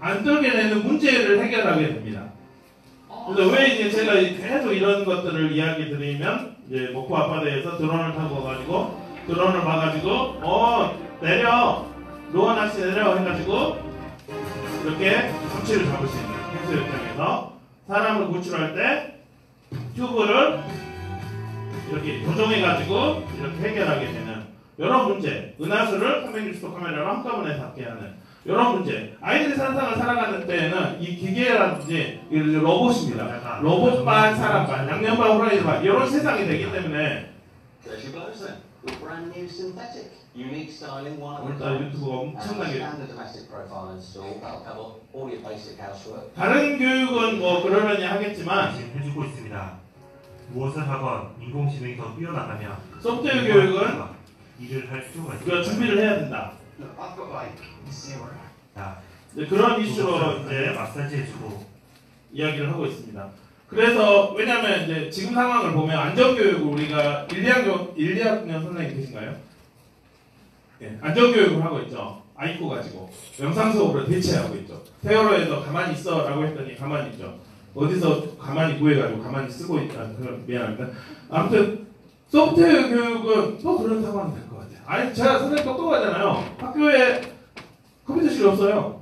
안 떨게 되는 문제를 해결하게 됩니다. 그래서 왜 이제 제가 계속 이런 것들을 이야기 드리면 이제 목포 아파트에서 드론을 타고 가가지고 드론을 봐가지고 내려 로아낚시 내려 해가지고 이렇게 성취를 잡을 수 있는 해수 입장에서 사람을 구출할 때 튜브를 이렇게 조종해가지고 이렇게 해결하게 되는 이런 문제, 은하수를 360도 카메라로 한꺼번에 닿게 하는 이런 문제. 아이들이 세상을 살아가는 때에는 이 기계라든지 로봇입니다. 로봇반, 사람반, 양념반, 호랑이반 이런 세상이 되기 때문에 There's your blouse then. With brand new synthetic. Unique styling, one of a 오늘따라 kind. 유튜브가 엄청나게 Standard domestic profile install. That'll cover all your basic housework. 다른 교육은 뭐 그러려니 하겠지만 해주고 있습니다. 무엇을 하건 인공지능이 더 뛰어나가며 소프트웨어 교육은 일을 할 수가 우리가 있습니다. 준비를 해야 된다. Look, I've got like zero. 그런 이슈로 이제 마사지 해주고 이야기를 하고 있습니다. 그래서 왜냐하면 이제 지금 상황을 보면 안전교육을 우리가 1학년 선생님 계신가요? 네, 안전교육을 하고 있죠. 아이코 가지고 영상 수업으로 대체하고 있죠. 세월호에서 가만히 있어라고 했더니 가만히 있죠. 어디서 가만히 구해가지고 가만히 쓰고 있다. 미안합니다. 아무튼 소프트웨어 교육은 또 그런 상황이 될 것 같아요. 아니 제가 선생님 똑똑하잖아요. 학교에 컴퓨터실이 없어요.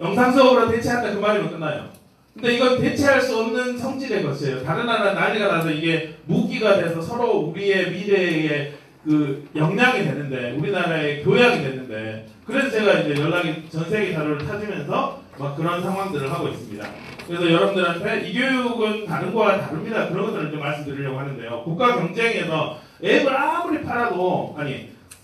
영상 수업으로 대체한다 그 말이면 끝나요. 근데 이건 대체할 수 없는 성질의 것이에요. 다른 나라 난리가 나서 이게 무기가 돼서 서로 우리의 미래에 그 영향이 되는데 우리나라의 교양이 되는데 그래서 제가 이제 연락이 전 세계 자료를 찾으면서 막 그런 상황들을 하고 있습니다. 그래서 여러분들한테 이 교육은 다른 거와 다릅니다. 그런 것들을 좀 말씀드리려고 하는데요. 국가 경쟁에서 앱을 아무리 팔아도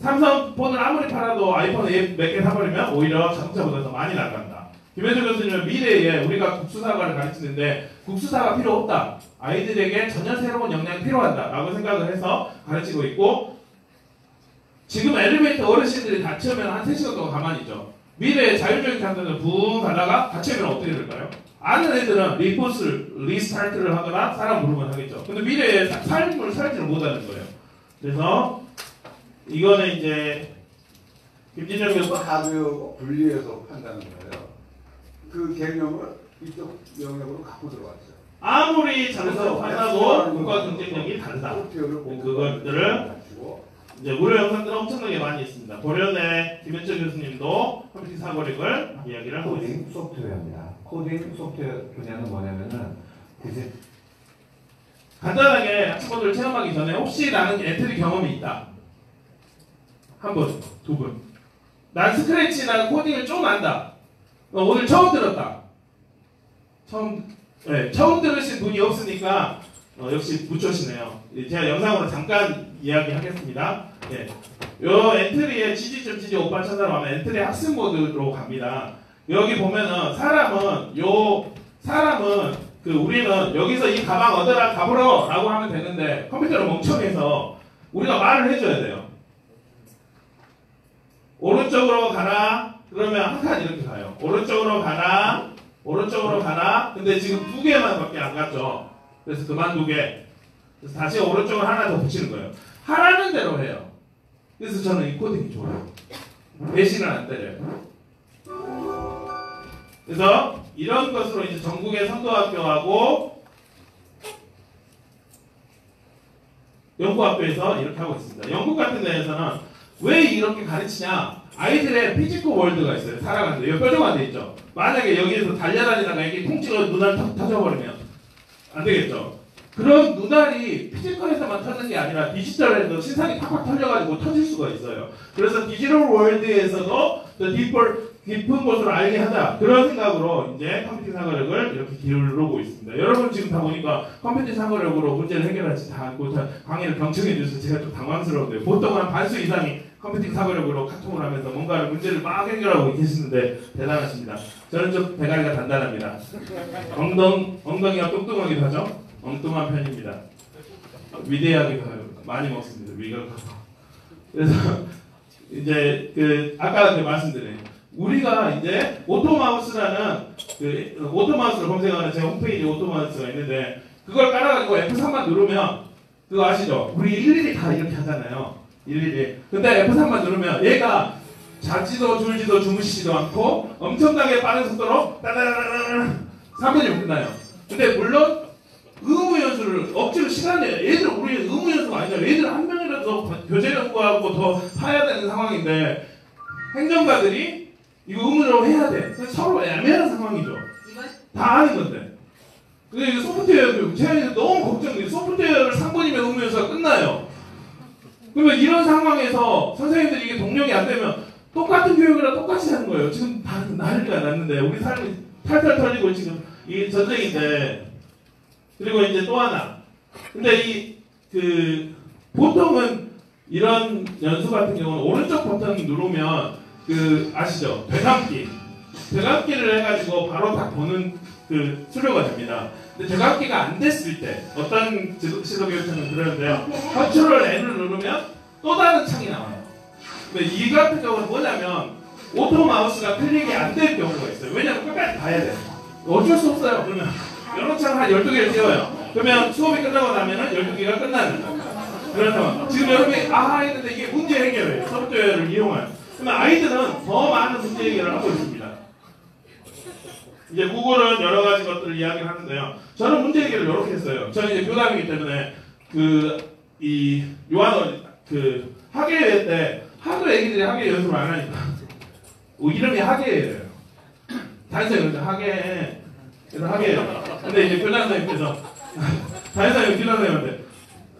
삼성폰을 아무리 팔아도 아이폰 앱 몇 개 사버리면 오히려 자동차보다 더 많이 나간다. 김현주 교수님은 미래에 우리가 국수사과를 가르치는데 국수사가 필요 없다. 아이들에게 전혀 새로운 역량이 필요하다. 라고 생각을 해서 가르치고 있고 지금 엘리베이터 어르신들이 다치면 한 3시간 동안 가만히 있죠. 미래에 자율적인 상태에서 붕 가다가 다치면 어떻게 될까요? 아는 애들은 리스타트를 하거나 사람 부르면 하겠죠. 근데 미래에 삶을 살지를 못하는 거예요. 그래서 이거는 이제 김진영 교수 하드웨어가 분리해서 판다는 거예요. 그 개념을 이쪽 영역으로 갖고 들어왔어요. 아무리 장소 하나도 문과 경쟁력이 다르다. 그것들을 이제 무료 영상들은 엄청나게 많이 있습니다. 고려대 김현철 교수님도 컴퓨팅 사고력을 이야기를 하고 있습니다. 코딩 소프트웨어입니다. 코딩 소프트웨어 분야는 뭐냐면은 간단하게 학생분들 체험하기 전에 혹시 나는 엔트리 경험이 있다. 한 분, 두 분. 난 스크래치나 코딩을 좀 안다. 오늘 처음 들었다. 처음 들으신 분이 없으니까 역시 무초시네요. 제가 영상으로 잠깐 이야기하겠습니다. 예. 요 엔트리의 GG.GG 오빠 찾아가면 엔트리 학습 모드로 갑니다. 여기 보면은 사람은 우리는 여기서 이 가방 얻어라 가보러 라고 하면 되는데 컴퓨터를 멍청해서 우리가 말을 해줘야 돼요. 오른쪽으로 가라. 그러면 한 칸 이렇게 가요. 오른쪽으로 가라. 오른쪽으로 가라. 근데 지금 2개만 밖에 안 갔죠. 그래서 그만두게. 그래서 다시 오른쪽을 하나 더 붙이는 거예요. 하라는 대로 해요. 그래서 저는 이 코딩이 좋아요. 배신을 안 때려요. 그래서 이런 것으로 이제 전국의 선도학교하고 연구학교에서 이렇게 하고 있습니다. 영국 같은 데에서는 왜 이렇게 가르치냐? 아이들의 피지컬 월드가 있어요. 살아가는데 여기 뾰족한 데 있죠. 만약에 여기에서 달려다니다가 이게 통째로 눈알 터져버리면 안 되겠죠. 그런 눈알이 피지컬에서만 터지는 게 아니라 디지털에도 신상이 팍팍 털려가지고 터질 수가 있어요. 그래서 디지털 월드에서도 더 깊은 곳으로 알게 하자. 그런 생각으로 이제 컴퓨팅 사고력을 이렇게 기울이고 있습니다. 여러분 지금 다 보니까 컴퓨팅 사고력으로 문제를 해결하지 않고 강의를 경청해 주셔서 제가 좀 당황스러운데 보통은 한 반수 이상이 컴퓨팅 사고력으로 카톡을 하면서 뭔가를 문제를 막 해결하고 계시는데 대단하십니다. 저는 좀 대가리가 단단합니다. 엉덩이가 뚱뚱하기도 하죠. 엉뚱한 편입니다. 위대하게 많이 먹습니다. 위가 커서. 그래서 이제 아까 말씀드린 우리가 이제 오토마우스라는 오토마우스를 검색하는 제 홈페이지 오토마우스가 있는데 그걸 깔아가지고 F3만 누르면 그거 아시죠? 우리 일일이 다 이렇게 하잖아요. 일일이. 근데 F3만 누르면 얘가 자지도 줄지도 주무시지도 않고 엄청나게 빠른 속도로 따다다다다 3분이면 끝나요. 근데 물론 의무 연수를 억지로 시간에 우리 의무 연수가 아니라 애들 한 명이라도 교재 연구하고 더 파야 되는 상황인데 행정가들이 이거 의무로 해야 돼. 서로 애매한 상황이죠. 다 아는 건데. 근데 이거 소프트웨어 제가 너무 걱정돼요. 소프트웨어를 3분이면 의무 연수가 끝나요. 그러면 이런 상황에서 선생님들이 이게 동력이 안 되면 똑같은 교육이랑 똑같이 하는 거예요. 지금 다 난리가 났는데 우리 삶이 탈탈 털리고 지금 이게 전쟁인데. 그리고 이제 또 하나. 근데 보통은 이런 연수 같은 경우는 오른쪽 버튼 누르면 아시죠? 되감기를 해가지고 바로 다 보는 수료가 됩니다. 근데 되감기가 안 됐을 때 어떤 지도교육청은 그러는데요. 컨트롤 N을 누르면 또 다른 창이 나와요. 근데 이 같은 경우는 뭐냐면 오토 마우스가 클릭이 안 될 경우가 있어요. 왜냐면 끝까지 봐야 돼요. 어쩔 수 없어요. 그러면 여러 창 한 12개를 띄워요. 그러면 수업이 끝나고 나면은 12개가 끝나는 거예요. 그런 상황. 지금 여러분이 했는데 이게 문제 해결이에요. 소프트웨어를 이용한. 그러면 아이들은 더 많은 문제 해결을 하고 있습니다. 이제 구글은 여러 가지 것들을 이야기를 하는데요. 저는 문제 해결을 이렇게 했어요. 저는 이제 교당이기 때문에 학예회 때 하도 애기들이 학예 연습을 안 하니까 이름이 학예예요. 단순히 학예. 그래서 학예예요. 근데 이제 교장선생님께서 단순히 교장선생님한테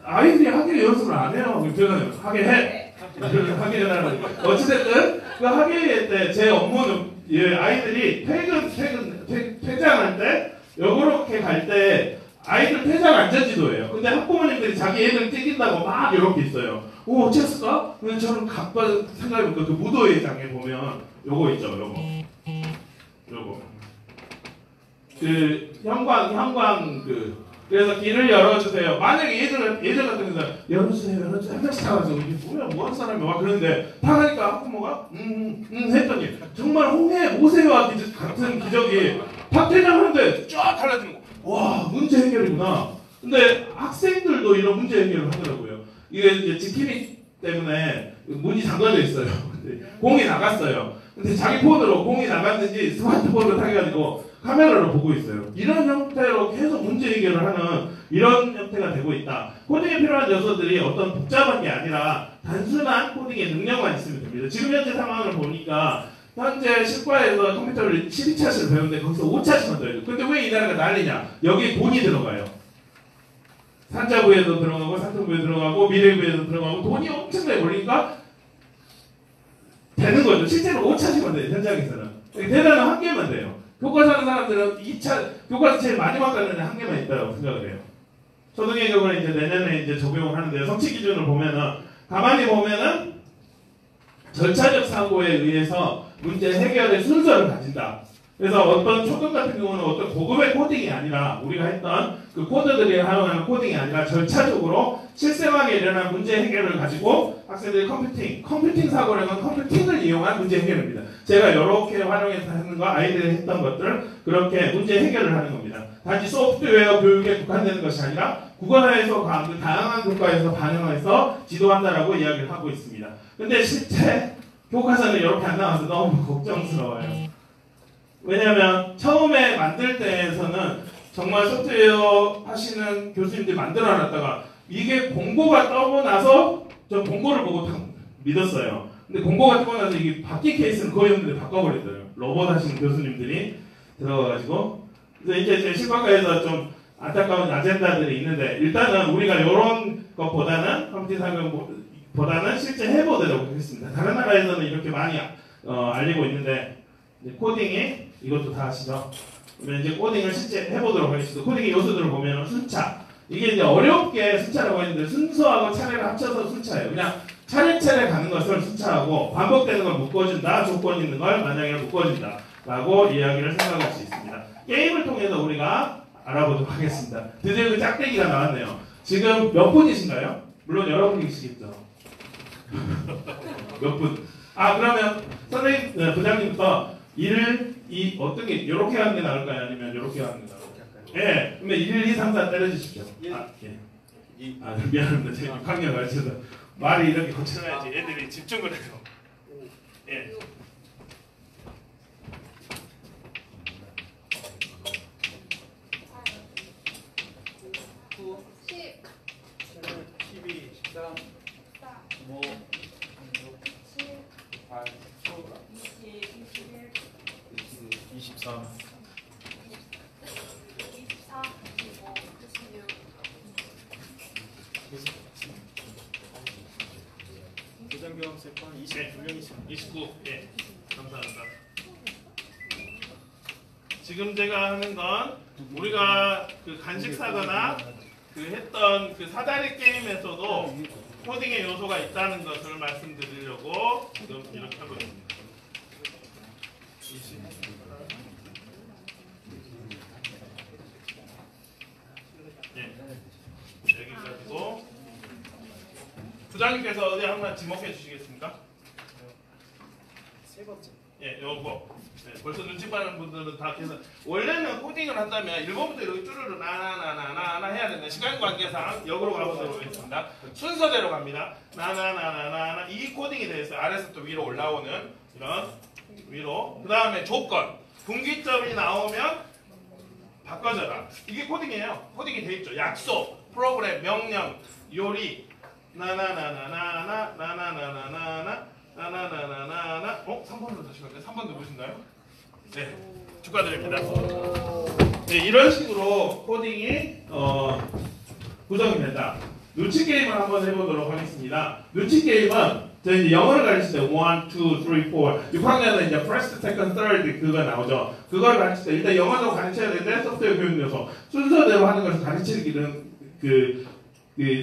아이들이 학예 연습을 안 해요. 교장선생님 학예해. 학예라는 거. 어찌됐든 그 학예회 때 제 업무는 아이들이 퇴장할 때 요렇게 갈 때 아이들 퇴장 안전지도예요. 근데 학부모님들이 자기 애들 튀긴다고 막 이렇게 있어요. 오 어쨌을까? 근데 저는 각번 생각해보니까 그 무도회장에 보면 요거 있죠. 요거 형광 그래서 길을 열어주세요. 만약에 예전 같은 경우는 열어주세요. 한 명씩 타가지고 이게 뭐야 뭐하는 사람이 막 그러는데 다 하니까 학부모가 했더니 정말 모세와 같은 기적이 다 퇴장하는데 쫙 달라지는 거. 와 문제 해결이구나. 근데 학생들도 이런 문제 해결을 하더라고요. 이게 이제 지킴이 때문에 문이 잠겨져 있어요. 공이 나갔어요. 근데 자기 폰으로 공이 나갔는지 스마트폰으로 타가지고 카메라로 보고 있어요. 이런 형태로 계속 문제 해결을 하는 이런 형태가 되고 있다. 코딩에 필요한 요소들이 어떤 복잡한 게 아니라 단순한 코딩의 능력만 있으면 됩니다. 지금 현재 상황을 보니까 현재 실과에서 컴퓨터를 12차시를 배우는데 거기서 5차시만 더 해요. 근데 왜 이 나라가 난리냐? 여기에 돈이 들어가요. 산자부에도 들어가고 산통부에 들어가고 미래부에도 들어가고 돈이 엄청나게 몰리니까 되는 거죠. 실제로 5차시만 돼요. 현장에서는. 대단한 한계만 돼요. 교과서 하는 사람들은 2차 교과서 제일 마지막 가는 한계만 있다고 생각을 해요. 초등학교적으로 이제 내년에 이제 적용을 하는데요. 성취 기준을 보면은 가만히 보면은 절차적 사고에 의해서 문제 해결의 순서를 가진다. 그래서 어떤 초등 같은 경우는 어떤 고급의 코딩이 아니라 우리가 했던 그 코드들이 사용하는 코딩이 아니라 절차적으로 실생활에 일어난 문제 해결을 가지고 학생들이 컴퓨팅 사고라는 컴퓨팅을 이용한 문제 해결입니다. 제가 이렇게 활용해서 하는 거 아이들이 했던 것들 그렇게 문제 해결을 하는 겁니다. 단지 소프트웨어 교육에 국한되는 것이 아니라 국어사에서 다양한 국가에서 반영해서 지도한다라고 이야기를 하고 있습니다. 근데 실제 교과서는 이렇게 안 나와서 너무 걱정스러워요. 왜냐하면 처음에 만들 때에서는 정말 소프트웨어 하시는 교수님들이 만들어놨다가 이게 공고가 떠고 나서 저 공고를 보고 믿었어요. 근데 공고가 뜨고 나서 이게 바뀐 케이스는 거의 없는데 바꿔버렸어요. 로봇 하시는 교수님들이 들어가가지고. 그래서 이제 제 실과과에서 좀 안타까운 아젠다들이 있는데 일단은 우리가 이런 것보다는 컴퓨터 사용보다는 실제 해보도록 하겠습니다. 다른 나라에서는 이렇게 많이 알리고 있는데 코딩이 이것도 다 아시죠? 그러면 이제 코딩을 실제 해보도록 하겠습니다. 코딩의 요소들을 보면 순차. 이게 이제 어렵게 순차라고 했는데 순서하고 차례를 합쳐서 순차예요. 그냥 차례차례 가는 것을 순차하고 반복되는 걸 묶어준다. 조건 있는 걸 만약에 묶어준다. 라고 이야기를 생각할 수 있습니다. 게임을 통해서 우리가 알아보도록 하겠습니다. 드디어 그 짝대기가 나왔네요. 지금 몇 분이신가요? 물론 여러분이시겠죠. 몇 분? 그러면 선생님, 부장님부터 1, 2, 어떤 게, 이렇게 하는 게 나을까요? 아니면 이렇게 하는 게 나을까요? 예, 그러면 1, 2, 3, 4 때려주십시오. 예. 미안합니다. 제가 6학년 가르쳐서 말이 이렇게 거쳐야지 애들이 집중을 해요. 예. 교장교학생과 22명이십니다. 29. 예. 감사합니다. 지금 제가 하는 건 우리가 그 간식 사거나 그 했던 그 사다리 게임에서도 코딩의 요소가 있다는 것을 말씀드리려고 지금 이렇게 하고 있습니다. 예. 여기까지고 부장님께서 어디 한번 지목해 주시겠습니까? 세 번째. 예, 요거. 네, 벌써 눈치 빠는 분들은 다 계산. 원래는 코딩을 한다면 1번부터 이렇게 쭈르르 나나나나나 해야 되는데 시간 관계상 역으로 가보도록 하겠습니다. 순서대로 갑니다. 나나나나나 이 코딩이 되어 있어요. 아래서부터 위로 올라오는 이런 위로. 그 다음에 조건. 분기점이 나오면 바꿔줘라. 이게 코딩이에요. 코딩이 되어 있죠. 약속, 프로그램, 명령, 요리. 나나나나나나 나나나나나나 나나나나나나 3번으로 다시 갈까요? 3번 누구신가요? 네, 축하드립니다. 네, 이런 식으로 코딩이 구성이 된다. 눈치 게임을 한번 해보도록 하겠습니다. 눈치 게임은 저희 이제 영어를 가르칠 때 1, 2, 3, 4 6학년은 이제 first, second, third 그거 나오죠. 그걸 가르칠 때 일단 영어도 가르쳐야 되는데 소프트웨어 교육 요소 순서대로 하는 것을 가르치는 그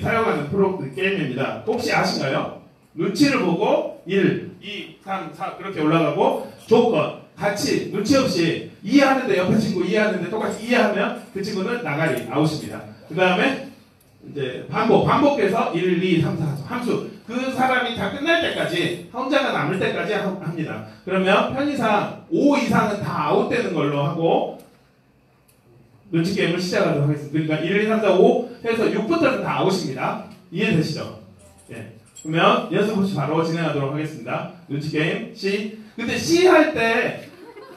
사용하는 게임입니다. 혹시 아신가요? 눈치를 보고 1, 2, 3, 4 그렇게 올라가고 조건 같이 눈치 없이 이해하는데 옆에 친구 이해하는데 똑같이 이해하면 그 친구는 나가리 아웃입니다. 그 다음에 이제 반복해서 1, 2, 3, 4 함수 그 사람이 다 끝날 때까지 혼자가 남을 때까지 합니다. 그러면 편의상 5 이상은 다 아웃되는 걸로 하고 눈치 게임을 시작하도록 하겠습니다. 그러니까 1, 2, 3, 4, 5 해서 6부터는 다 아웃입니다. 이해되시죠? 예. 그러면 연습 없이 바로 진행하도록 하겠습니다. 눈치 게임 시작! 근데 C 할 때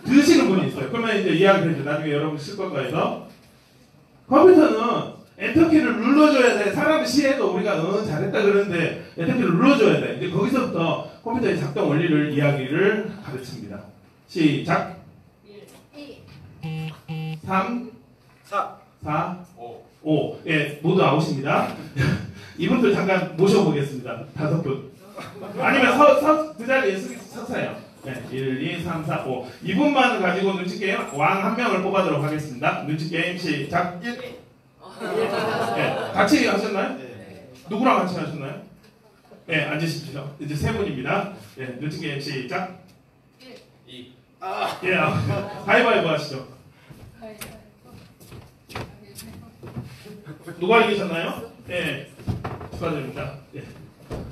드시는 분이 있어요. 그러면 이제 이야기를 해줘. 나중에 여러분 쓸 것과 해서 컴퓨터는 엔터키를 눌러줘야 돼. 사람은 C해도 우리가 잘했다 그러는데 엔터키를 눌러줘야 돼. 이제 거기서부터 컴퓨터의 작동 원리를 이야기를 가르칩니다. 시작. 3 4 5 예, 모두 아웃입니다. 이분들 잠깐 모셔보겠습니다. 5분. 아니면 그 자리에 서세요. 네, 1, 2, 3, 4, 5. 이분만 가지고 눈치 게임 왕 한 명을 뽑아도록 하겠습니다. 눈치 게임 시작. 1. 네, 같이 하셨나요? 누구랑 같이 하셨나요? 네, 앉으십시오. 이제 세 분입니다. 네, 눈치 게임 시작. 2. 예, 가위바위보 하시죠. 누가 이기셨나요? 예, 축하드립니다. 예.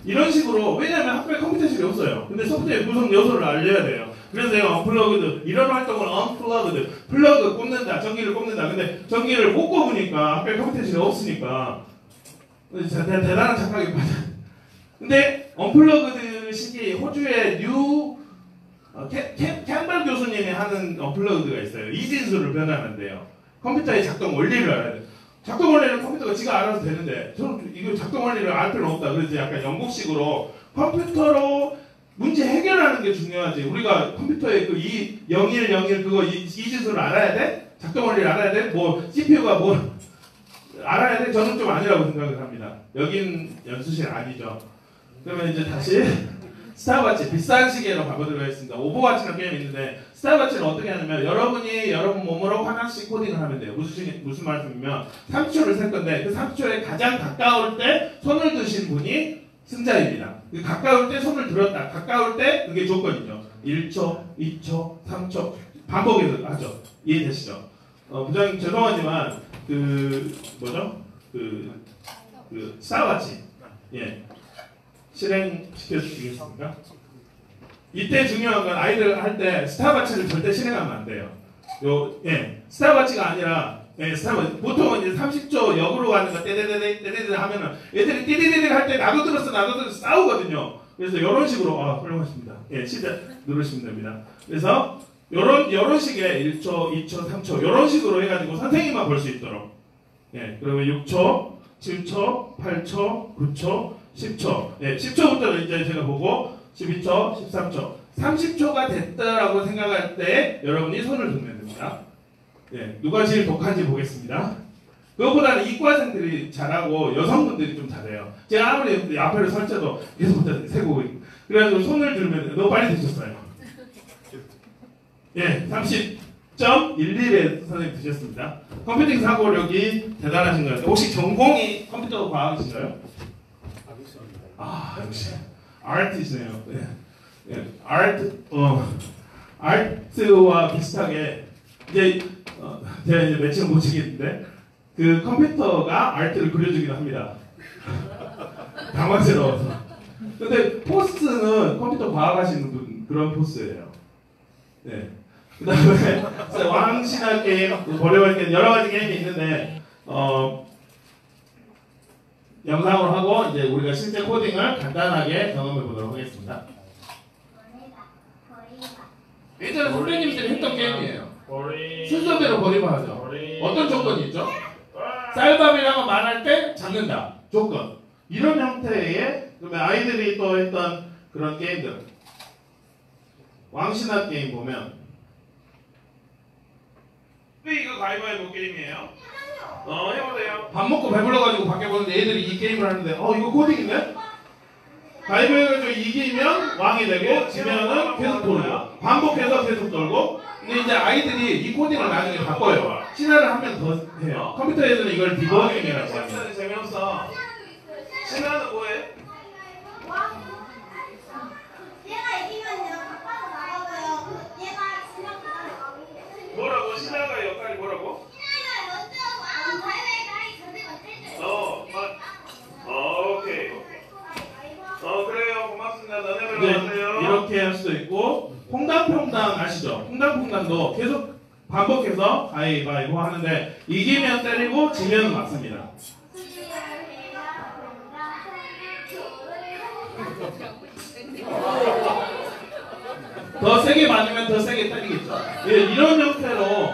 이런 식으로, 왜냐하면 학교에 컴퓨터실이 없어요. 근데 소프트웨어 구성 요소를 알려야 돼요. 그래서 언플러그드, 이런 활동을 언플러그드, 플러그 꼽는다, 전기를 꼽는다. 근데 전기를 못 꼽으니까 학교에 컴퓨터실이 없으니까 대단한 착각이 맞아. 근데 언플러그드 식이 호주의 캠벨 교수님이 하는 언플러그드가 있어요. 이진수를 변하면 돼요. 컴퓨터의 작동 원리를 알아야 돼요. 작동 원리는 컴퓨터가 지가 알아서 되는데 저는 이거 작동 원리를 알 필요는 없다. 그래서 약간 영국식으로 컴퓨터로 문제 해결하는 게 중요하지. 우리가 컴퓨터의 그 0101 그거 이진수를 알아야 돼? 작동 원리를 알아야 돼? 뭐 CPU가 뭐 알아야 돼? 저는 좀 아니라고 생각을 합니다. 여긴 연수실 아니죠. 그러면 이제 다시 스타워치 비싼 시계로 가보도록 하겠습니다. 오버워치라는 게임이 있는데 스타워치는 어떻게 하냐면 여러분이 여러분 몸으로 하나씩 코딩을 하면 돼요. 무슨 말씀이면 30초를 셀 건데 그 30초에 가장 가까울 때 손을 드신 분이 승자입니다. 가까울 때 손을 들었다. 가까울 때 그게 조건이죠. 1초, 2초, 3초 반복해서 하죠. 이해되시죠? 부장님 죄송하지만 스타워치 예. 실행시켜 주시겠습니까? 이때 중요한 건 아이들 할 때 스타워치를 절대 실행하면 안 돼요. 스타워치가 아니라 스타워치 보통은 이제 30초 역으로 가는 거 떼데데데 하면은 애들이 띠디디디 할 때 나도 들었어 싸우거든요. 그래서 이런 식으로 훌륭하십니다. 예, 시작 누르시면 됩니다. 그래서 이런 식의 1초, 2초, 3초 이런 식으로 해가지고 선생님만 볼 수 있도록. 예, 그러면 6초, 7초, 8초, 9초. 10초. 예, 10초부터 이제 제가 보고 12초, 13초, 30초가 됐다라고 생각할 때 여러분이 손을 들면 됩니다. 예, 누가 제일 독한지 보겠습니다. 그것보다는 이과생들이 잘하고 여성분들이 좀 잘해요. 제가 아무리 앞에를 설쳐도 계속부터 세고 그래가지고 손을 들면 너무 빨리 드셨어요. 예, 30.11에 선생님 드셨습니다. 컴퓨팅 사고력이 대단하신 것 같아요. 혹시 전공이 컴퓨터 과학이신가요? 역시 아티스네요. 예, 아트와 비슷하게 제가 이제 매칭 못 치겠는데 그 컴퓨터가 아트를 그려주기도 합니다. 당황스러워서. 근데 포스는 컴퓨터 과학하시는 분 그런 포스예요. 네. 그다음에 왕신화 게임, 버려버릴 게임 여러 가지 게임이 있는데 영상으로 하고 이제 우리가 실제 코딩을 간단하게 경험해 보도록 하겠습니다. 예전에 선배님들이 했던 게임이에요. 순서대로 버리면 하죠. 어떤 조건이 있죠? 쌀밥이라고 말할 때 잡는다. 조건. 이런 형태의 그러면 아이들이 또 했던 그런 게임들. 왕신화 게임 보면 이거 가위바위보 게임이에요. 해보세요. 밥 먹고 배불러가지고 밖에 보는데 애들이 이 게임을 하는데 이거 코딩인데? 가위바위보 해가지고 이기면 왕이 되고 지면은 계속 돌고 반복해서 계속 돌고. 근데 이제 아이들이 이 코딩을 나중에 바꿔요. 신화를 한 명 더 해요. 컴퓨터에서는 이걸 디버깅이라고 해요. 재미없어. 신화는 뭐해? 얘가 이기면요 바빠서 나가고요. 얘가 지면 그다음에 뭐라고? 신화가 역할이 뭐라고? 신화가 먼저 가위바위보 전에 오케이. 그래요. 고맙습니다. 너네들 하세요. 이렇게 할 수도 있고 퐁당퐁당 아시죠? 퐁당퐁당도 계속 반복해서 가위바위보 하는데 이기면 때리고 지면 맞습니다. 더 세게 맞으면 더 세게 때리겠죠. 예, 이런 형태로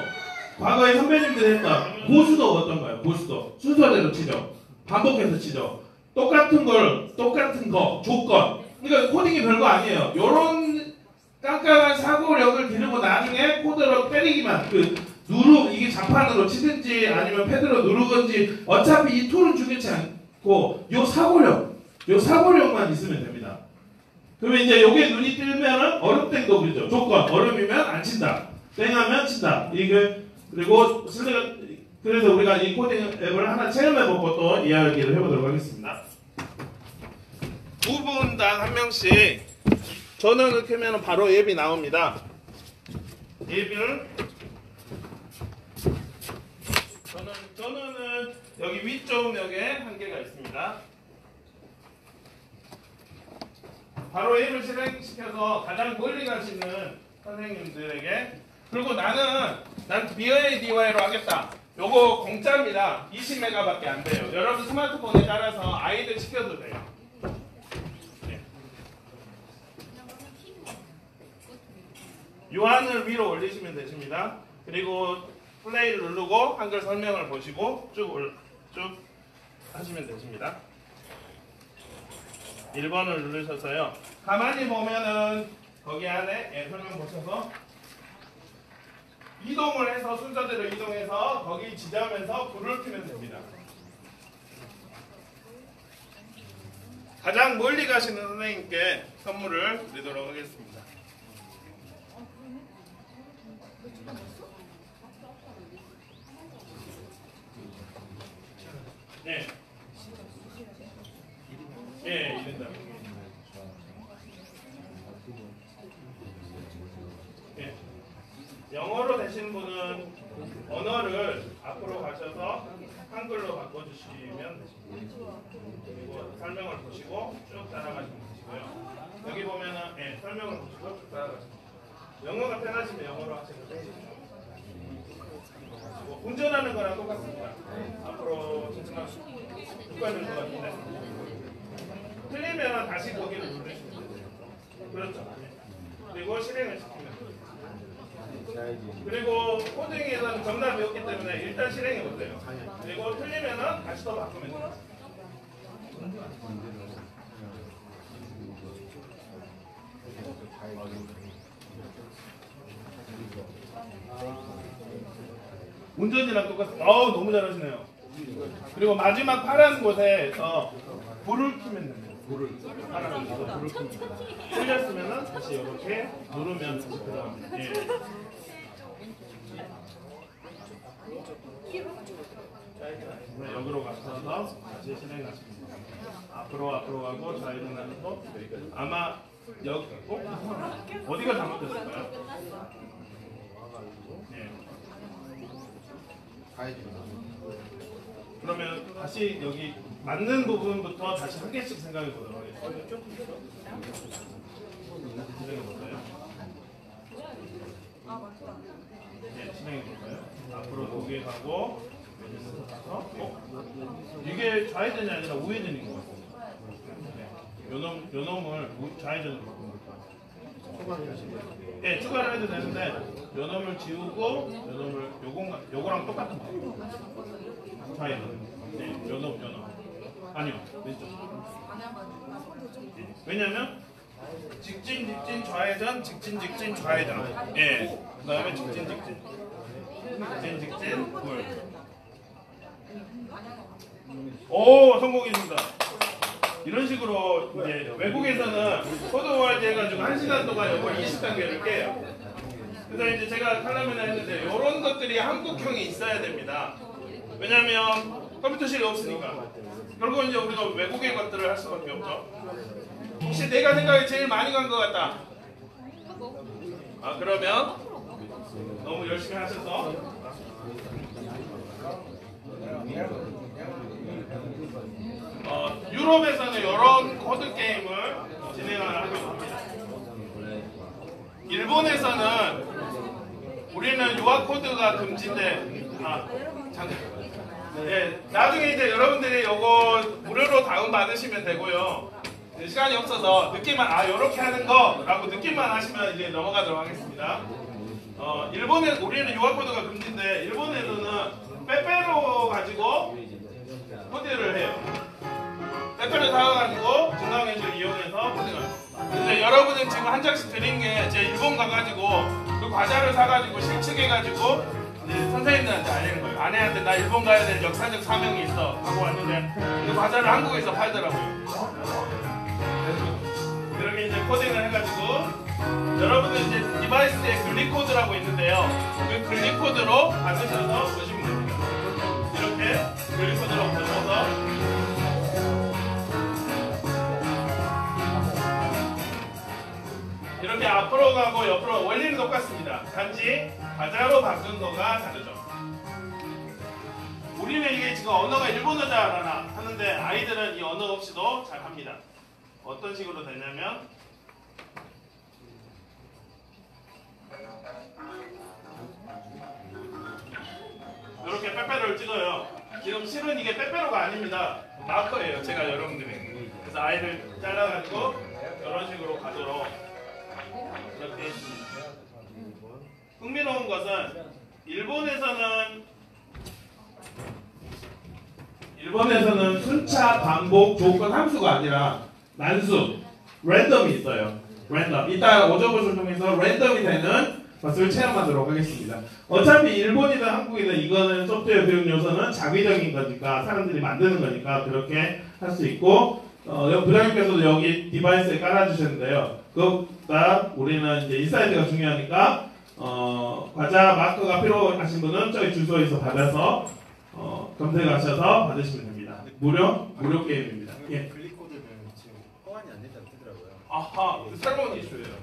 과거에 선배님들이 했던 고수도 어떤가요? 고수도 순서대로 치죠. 반복해서 치죠. 똑같은 거 조건. 그러니까 코딩이 별거 아니에요. 요런 깜깜한 사고력을 기르고 나중에 코드로 때리기만 이게 자판으로 치든지 아니면 패드로 누르든지 어차피 이 툴은 중요치 않고 요 사고력만 있으면 됩니다. 그러면 이제 요게 눈이 뜨면은 얼음땡 도구죠. 조건 얼음이면 안 친다. 땡하면 친다. 이게 그리고 그래서 우리가 이 코딩 앱을 하나 체험해보고 또 이야기를 해보도록 하겠습니다. 2분당 한 명씩 전원을 켜면 바로 앱이 나옵니다. 앱을 전원은 여기 위쪽 벽에 한 개가 있습니다. 바로 앱을 실행시켜서 가장 멀리 가시는 선생님들에게 그리고 난 BIDY로 하겠다. 요거 공짜입니다. 20메가밖에 안 돼요. 여러분 스마트폰에 따라서 아이들 시켜도 돼요. 네. 요한을 위로 올리시면 되십니다. 그리고 플레이를 누르고 한글 설명을 보시고 쭉 하시면 되십니다. 1번을 누르셔서요. 가만히 보면은 거기 안에 설명 보셔서 이동을 해서 순서대로 이동해서 거기 지점에서 불을 켜면 됩니다. 가장 멀리 가시는 선생님께 선물을 드리도록 하겠습니다. 네. 예, 이른다. 예. 영어로 되시는 분은 언어를 앞으로 가셔서 한글로 바꿔주시면 되십니다. 그리고 설명을 보시고 쭉 따라가시면 되시고요. 여기 보면은 설명을 보시고 쭉 따라가시면 됩니다. 영어가 편하시면 영어로 하시면 됩니다. 운전하는 거랑 똑같습니다. 앞으로 천천히 습관을 것 같은데 틀리면 다시 거기를 누르시면 돼요. 그렇죠. 그리고 실행을 시키면 그리고 코딩에서는 정답 배웠기 때문에 일단 실행해 보세요. 그리고 틀리면은 다시 또 바꾸면 돼요. 운전이랑 똑같아요. 너무 잘하시네요. 그리고 마지막 파란 곳에서 불을 켜면 됩니다. 파란 곳에서 불을 켜면 틀렸으면 다시 이렇게 누르면 다시 들어갑니다. 예. 네, 여기로 가셔서 다시 실행하십니다. 앞으로 가고 좌회전하는 거 아마 여기 어디가 잘못됐을까요? 네. 그러면 다시 여기 맞는 부분부터 다시 한 개씩 생각해 보도록 하겠습니다. 진행해 볼까요? 네, 진행해 볼까요? 앞으로 2개 가고 이게 좌회전이 아니라 우회전인 것 같습니다. 네. 요 놈을 좌회전으로 바꾸는 거죠. 네, 추가를 해도 되는데 요 놈을 지우고 요 놈을 요거랑 똑같은 거. 좌회전. 네, 요 놈. 아니요, 왼쪽. 네. 왜냐면 직진 좌회전, 직진 좌회전. 예. 그다음에 직진 물. 오, 성공했습니다. 이런 식으로 이제 외국에서는 코드워드 해가지고 1시간 동안 이걸 20단계를 깨요. 그래서 이제 제가 칼럼이나 했는데 이런 것들이 한국형이 있어야 됩니다. 왜냐면 컴퓨터실이 없으니까. 결국 이제 우리가 외국의 것들을 할 수밖에 없죠. 혹시 내가 생각에 제일 많이 간 것 같다. 그러면 너무 열심히 하셔서 유럽에서는 이런 코드 게임을 진행을 하고 있습니다. 일본에서는 우리는 유아 코드가 금지인데 네, 나중에 이제 여러분들이 이거 무료로 다운 받으시면 되고요. 시간이 없어서 느낌만 요렇게 하는 거라고 느낌만 하시면 이제 넘어가도록 하겠습니다. 일본에 우리는 유아 코드가 금지인데 일본에서는 빼빼로 가지고 코드를 해요. 빼빼로 사가지고 증강현실을 이용해서 코딩을. 근데 여러분은 지금 한 장씩 드린 게 제 일본 가가지고 그 과자를 사가지고 실측해가지고 선생님들한테 알리는 거예요. 아내한테 나 일본 가야 될 역사적 사명이 있어 하고 왔는데 그 과자를 한국에서 팔더라고요. 그렇게 이제 코딩을 해가지고 여러분은 이제 디바이스에 글리코드라고 있는데요. 그 글리코드로 받으셔서 보시면 됩니다. 이렇게 글리코드로 받으셔서 이렇게 앞으로 가고 옆으로 원리는 똑같습니다. 단지 과자로 바꾼 거가 다르죠. 우리는 이게 지금 언어가 일본어잖아 하는데 아이들은 이 언어 없이도 잘 합니다. 어떤 식으로 되냐면 이렇게 빼빼로를 찍어요. 지금 실은 이게 빼빼로가 아닙니다. 마커예요. 제가 여러분들이. 그래서 아이를 잘라가지고 이런 식으로 가도록 이렇게 했습니다. 흥미로운 것은 일본에서는 순차, 반복, 조건, 함수가 아니라 난수, 랜덤이 있어요. 랜덤. 이따 오저봇을 통해서 랜덤이 되는 것을 체험하도록 하겠습니다. 어차피 일본이든 한국이든 이거는 소프트웨어 교육 요소는 자기적인 거니까 사람들이 만드는 거니까 그렇게 할 수 있고 부장님께서도 여기 디바이스에 깔아주셨는데요. 그것보다 우리는 이제 인사이드가 중요하니까 과자 마커가 필요하신 분은 저희 주소에서 받아서 검색하셔서 받으시면 됩니다. 무료 게임입니다. 예. 글리코드는 지금 호환이 안 된다고 뜨더라고요. 아하, 그 새로운 이슈예요.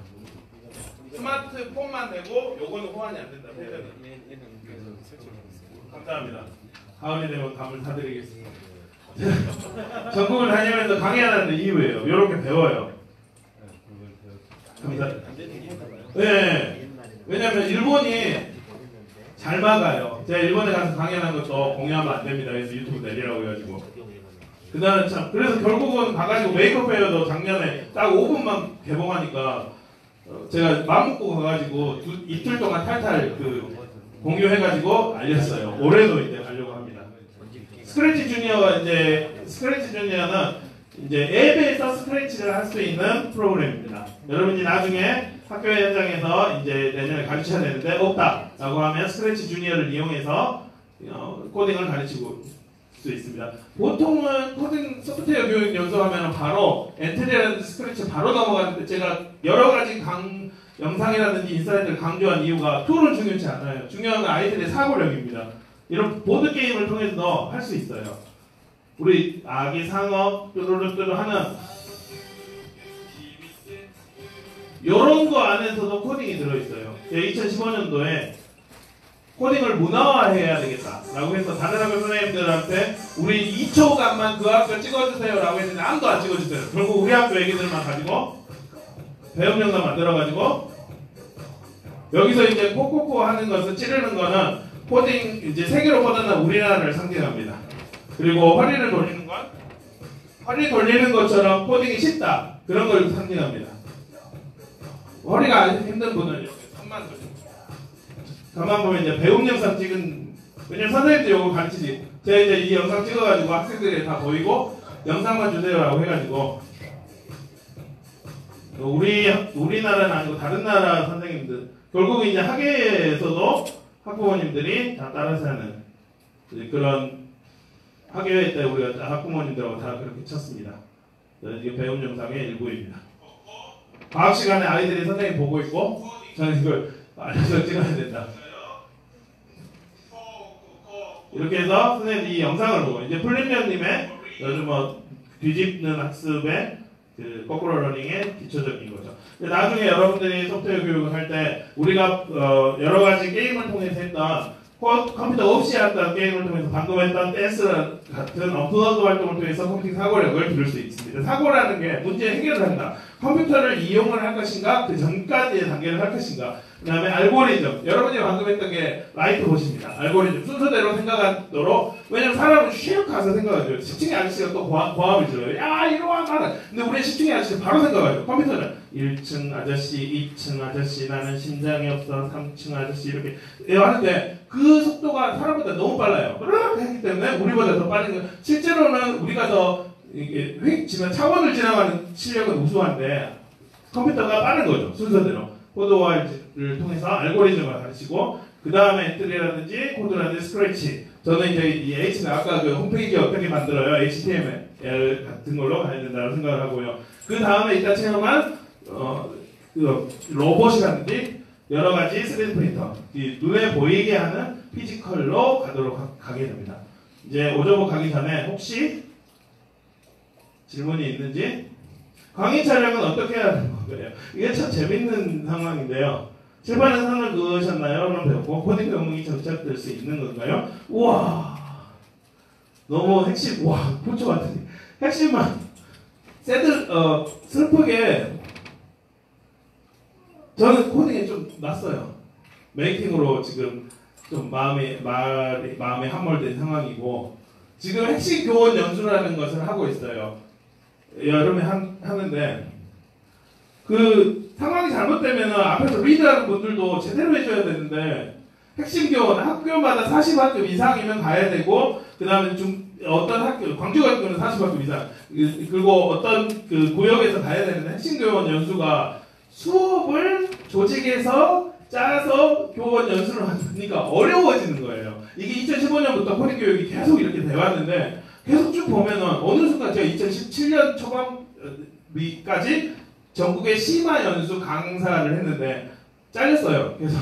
스마트폰만 되고 요거는 호환이 안 된다. 얘는 그래서 설정해놨어요. 감사합니다. 가을이 되면 감을 사드리겠습니다. 전국을 다니면서 강의하는 이유예요. 이렇게 배워요. 감사합니다. 네. 왜냐면 일본이 잘 막아요. 제가 일본에 가서 강연한 것도 공유하면 안 됩니다. 그래서 유튜브 내리라고 해가지고. 그다음에 참 그래서 결국은 가가지고 메이크업 페어도 작년에 딱 5분만 개봉하니까 제가 마음 먹고 가가지고 이틀 동안 탈탈 공유해가지고 알렸어요. 올해도 이제 가려고 합니다. 스크래치 주니어는 이제 앱에서 스크래치를 할 수 있는 프로그램입니다. 여러분이 나중에 학교 현장에서 이제 내년에 가르쳐야 되는데 없다라고 하면 스크래치 주니어를 이용해서 코딩을 가르치고 수 있습니다. 보통은 코딩 소프트웨어 교육 연수하면 바로 엔트리라든지 스크래치 바로 넘어가는데 제가 여러 가지 영상이라든지 인사이트를 강조한 이유가 툴은 중요치 않아요. 중요한 건 아이들의 사고력입니다. 이런 보드 게임을 통해서도 할 수 있어요. 우리 아기 상어 뚜루루뚜루 하는 이런 거 안에서도 코딩이 들어있어요. 2015년도에 코딩을 문화화해야 되겠다라고 해서 다른 학교 선생님들한테 우리 2초간만 그 학교 찍어주세요라고 했는데 아무도 안 찍어주세요. 결국 우리 학교 애기들만 가지고 배움 영상 만들어가지고 여기서 이제 코코코 하는 것을 찌르는 거는 코딩 이제 세계로 뻗어난 우리나라를 상징합니다. 그리고 허리를 돌리는 건 허리 돌리는 것처럼 코딩이 쉽다 그런 걸 상징합니다. 허리가 힘든 분은 이렇게 손만 돌리고 가만 보면 이제 배움 영상 찍은 왜냐면 선생님도 이거 가르치지 제가 이제 이 영상 찍어가지고 학생들이 다 보이고 영상만 주세요라고 해가지고 우리나라는 아니고 다른 나라 선생님들 결국 이제 학예에서도 학부모님들이 다 따라서 하는 그런 학예회 때 우리가 학부모님들하고 다 그렇게 쳤습니다. 이게 배움 영상의 일부입니다. 과학 시간에 아이들이 선생님 보고 있고 저는 이걸 알려서 찍어야 된다. 이렇게 해서 선생님이 이 영상을 보고 이제 플립년님의 요즘 뒤집는 학습의 거꾸로 러닝의 기초적인 거죠. 나중에 여러분들이 소프트웨어 교육을 할 때 우리가 여러 가지 게임을 통해서 했던 컴퓨터 없이 한다는 게임을 통해서 방금 했던 댄스 같은 언플러그 활동을 통해서 컴퓨팅 사고력을 기를 수 있습니다. 사고라는 게 문제 해결을 한다. 컴퓨터를 이용을 할 것인가, 그 전까지의 단계를 할 것인가. 그 다음에 알고리즘. 여러분이 방금 했던 게 라이트 보십니다. 알고리즘. 순서대로 생각하도록. 왜냐면 사람은 슉 가서 생각하죠. 10층의 아저씨가 또 고함을 질러요. 야, 이리와, 나는. 근데 우리 10층의 아저씨 바로 생각하죠. 컴퓨터는 1층 아저씨, 2층 아저씨, 나는 심장이 없어, 3층 아저씨, 이렇게 하는데 그 속도가 사람보다 너무 빨라요. 그렇게 했기 때문에 우리보다 더 빠른 거. 실제로는 우리가 더 이게 차원을 지나가는 실력은 우수한데 컴퓨터가 빠른 거죠. 순서대로. 코드와일을 통해서 알고리즘을 가르치고 그 다음에 엔트리라든지 코드라든지 스크래치. 저는 이제 이 H는 아까 그 홈페이지 어떻게 만들어요? HTML 같은 걸로 가야 된다고 생각을 하고요. 그 다음에 이따 체험한 그 로봇이라든지 여러 가지 3D 프린터, 이 눈에 보이게 하는 피지컬로 가게 됩니다. 이제 오저버 가기 전에 혹시 질문이 있는지? 강의 촬영은 어떻게 해야 되는 건가요? 이게 참 재밌는 상황인데요. 칠판에 선을 그으셨나요? 그럼 배웠고 코딩 영웅이 정착될 수 있는 건가요? 우와, 너무 핵심, 와, 포초 같은 핵심만 슬프게 저는 코딩에 좀 낯서요. 메이킹으로 지금 좀 마음에 함몰된 상황이고 지금 핵심 교원 연수라는 것을 하고 있어요. 여름에 하는데 그 상황이 잘못되면 앞에서 리드하는 분들도 제대로 해줘야 되는데 핵심 교원 학교마다 40학급 이상이면 가야 되고 그 다음에 좀 어떤 학교 광주 같은 경우는 40학급 이상 그리고 어떤 그 구역에서 가야 되는데 핵심 교원 연수가 수업을 조직에서 짜서 교원 연수를 하니까 어려워지는 거예요. 이게 2015년부터 코딩 교육이 계속 이렇게 돼왔는데 계속 쭉 보면은 어느 순간 제가 2017년 초반까지 전국에 심화 연수 강사를 했는데 잘렸어요. 계속.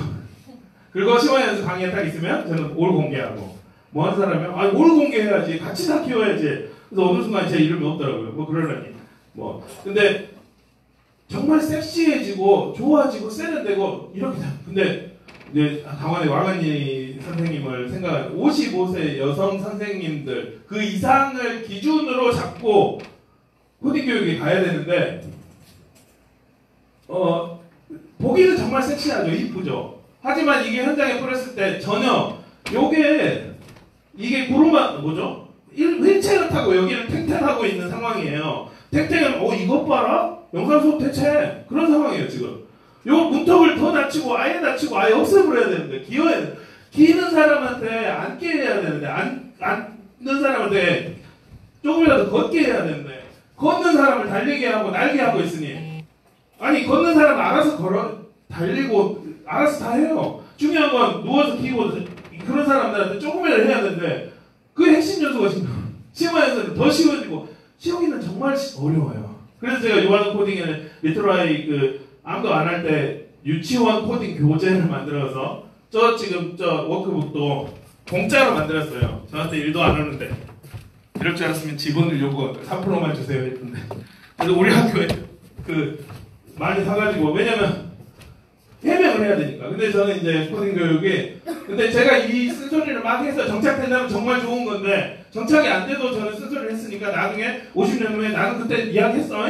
그리고 심화 연수 강의에 딱 있으면 저는 올 공개하고 뭐 하는 사람이면 올 공개해야지 같이 다 키워야지. 그래서 어느 순간 제 이름이 없더라고요. 뭐 그러려니. 뭐 근데 정말 섹시해지고 좋아지고 세련되고 이렇게 근데 이제 강원의 왕은이 선생님을 생각하면 55세 여성 선생님들 그 이상을 기준으로 잡고 코딩 교육에 가야 되는데 보기는 정말 섹시하죠. 이쁘죠. 하지만 이게 현장에 뿌렸을 때 전혀 이게 구름만 뭐죠? 휠체어 타고 여기를 탱탱하고 있는 상황이에요. 탱탱은 이것 봐라? 영상 수업 대체 그런 상황이에요 지금. 요 문턱을 더 낮추고 아예 없애버려야 되는데 기는 사람한테 앉게 해야 되는데 앉는 사람한테 조금이라도 걷게 해야 되는데 걷는 사람을 달리게 하고 날게 하고 있으니 아니 걷는 사람은 알아서 달리고 알아서 다 해요. 중요한 건 누워서 키고 그런 사람들한테 조금이라도 해야 되는데 그 핵심 요소가 지금 심화에서는 더 쉬워지고 시험기는 정말 어려워요. 그래서 제가 요하는 코딩에 리트라이 아무도 안 할 때 유치원 코딩 교재를 만들어서 지금 워크북도 공짜로 만들었어요. 저한테 일도 안 하는데 이럴 줄 알았으면 지분을 요구 3%만 주세요 했는데 그래서 우리 학교에 많이 사가지고 왜냐면 해명을 해야 되니까. 근데 저는 이제 코딩 교육이 근데 제가 이 쓴소리를 막 해서 정착된다면 정말 좋은 건데 정착이 안 돼도 저는 쓴소리를 했으니까 나중에 50년 후에 나는 그때 이야기했어?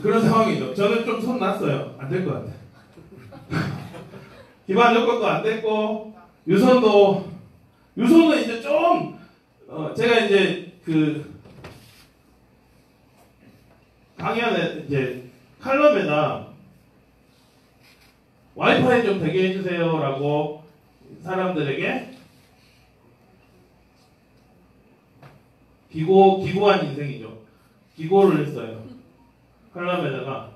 그런 상황이죠. 저는 좀 손 놨어요. 안 될 것 같아. 기반 요건도 안 됐고 유소는 이제 좀 제가 이제 강연에 이제 칼럼에다 와이파이 좀 되게 해주세요라고 사람들에게 기고한 인생이죠. 기고를 했어요. 칼럼에다가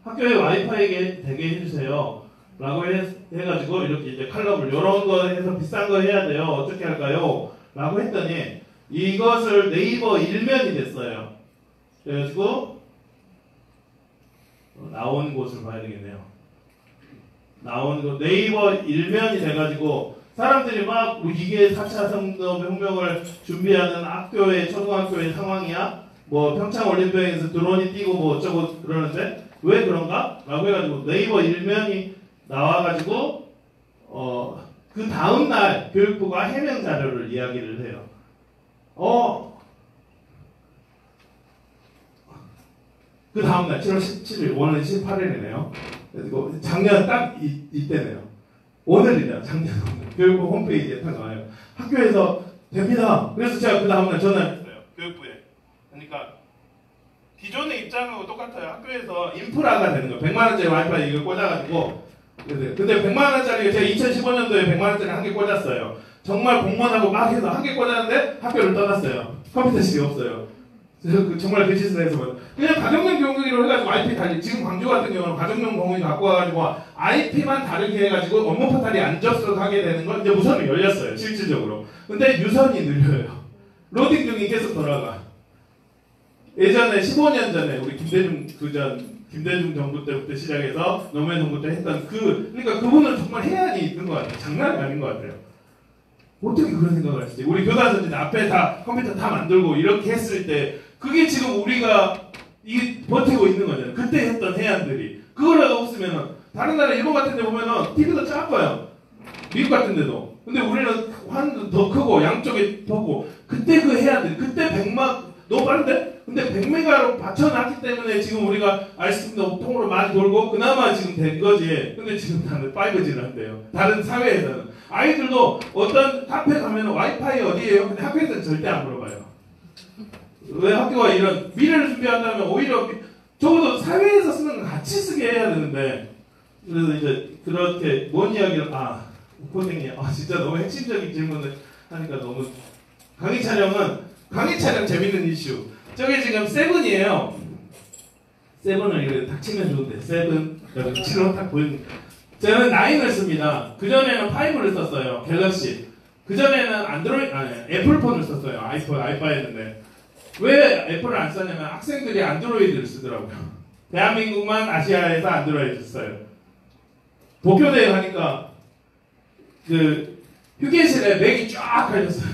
학교에 와이파이 되게 해주세요. 라고 해가지고 이렇게 이제 칼럼을 이런 거 해서 비싼 거 해야 돼요. 어떻게 할까요? 라고 했더니 이것을 네이버 일면이 됐어요. 그래가지고 나온 곳을 봐야 되겠네요. 나온 곳 네이버 일면이 돼가지고 사람들이 막 이게 4차 산업혁명을 준비하는 초등학교의 상황이야? 뭐 평창올림픽에서 드론이 뛰고 뭐 어쩌고 그러는데 왜 그런가? 라고 해가지고 네이버 일면이 나와가지고 그 다음날 교육부가 해명 자료를 이야기를 해요. 그 다음날 7월 17일, 오늘 18일이네요. 그리고 작년 딱 이때네요. 오늘이래요. 작년 오늘. 교육부 홈페이지에 딱 나와요. 학교에서 됩니다. 그래서 제가 그 다음날 전화했어요. 교육부에. 그러니까 기존의 입장하고 똑같아요. 학교에서 인프라가 되는 거예요. 100만 원짜리 와이파이 이걸 꽂아가지고. 근데 100만 원짜리가 제가 2015년도에 100만 원짜리 한 개 꽂았어요. 정말 공무원하고 막 해서 한 개 꽂았는데 학교를 떠났어요. 컴퓨터실이 없어요. 정말 그 짓을 해서 그냥 가정용 공유기로 해가지고 IP 달리 지금 광주 같은 경우는 가정용 공유기 갖고 와가지고 IP만 다르게 해가지고 업무 포탈이 안 접속하게 되는 건 이제 무선이 열렸어요. 실질적으로. 근데 유선이 느려요. 로딩 중이 계속 돌아가. 예전에 15년 전에 우리 김대중 정부 때부터 시작해서 노무현 정부 때 했던 그러니까 그분은 정말 해안이 있는 것 같아요. 장난이 아닌 것 같아요. 어떻게 그런 생각을 하시지? 우리 교사선진 앞에 다 컴퓨터 다 만들고 이렇게 했을 때 그게 지금 우리가 버티고 있는 거잖아요. 그때 했던 해안들이. 그거라도 없으면은 다른 나라 일본 같은 데 보면은 TV도 작아요. 미국 같은 데도. 근데 우리는 환도 더 크고 양쪽에 더 크고 그때 그 해안들이 그때 100만 너무 빠른데? 근데 100메가로 받쳐놨기 때문에 지금 우리가 알스팀도 통으로 많이 돌고 그나마 지금 된 거지. 근데 지금 다들 5G를 한대요. 다른 사회에서는. 아이들도 어떤 카페 가면 와이파이 어디에요? 근데 학교에서는 절대 안 물어봐요. 왜 학교가 이런 미래를 준비한다면 오히려 적어도 사회에서 쓰는 거 같이 쓰게 해야 되는데 그래서 이제 그렇게 뭔 이야기를 코딩이 진짜 너무 핵심적인 질문을 하니까 너무 강의 촬영 재밌는 이슈. 저게 지금 7이에요. 7을 이렇게 딱 치면 좋은데 7 여기 7로 딱 보이는. 저는 9을 씁니다. 그전에는 5를 썼어요. 갤럭시. 그전에는 애플폰을 썼어요. 아이파이였는데. 왜 애플을 안 썼냐면 학생들이 안드로이드를 쓰더라고요. 대한민국만 아시아에서 안드로이드를 써요. 도쿄대에 가니까 그 휴게실에 맥이 쫙 깔렸어요.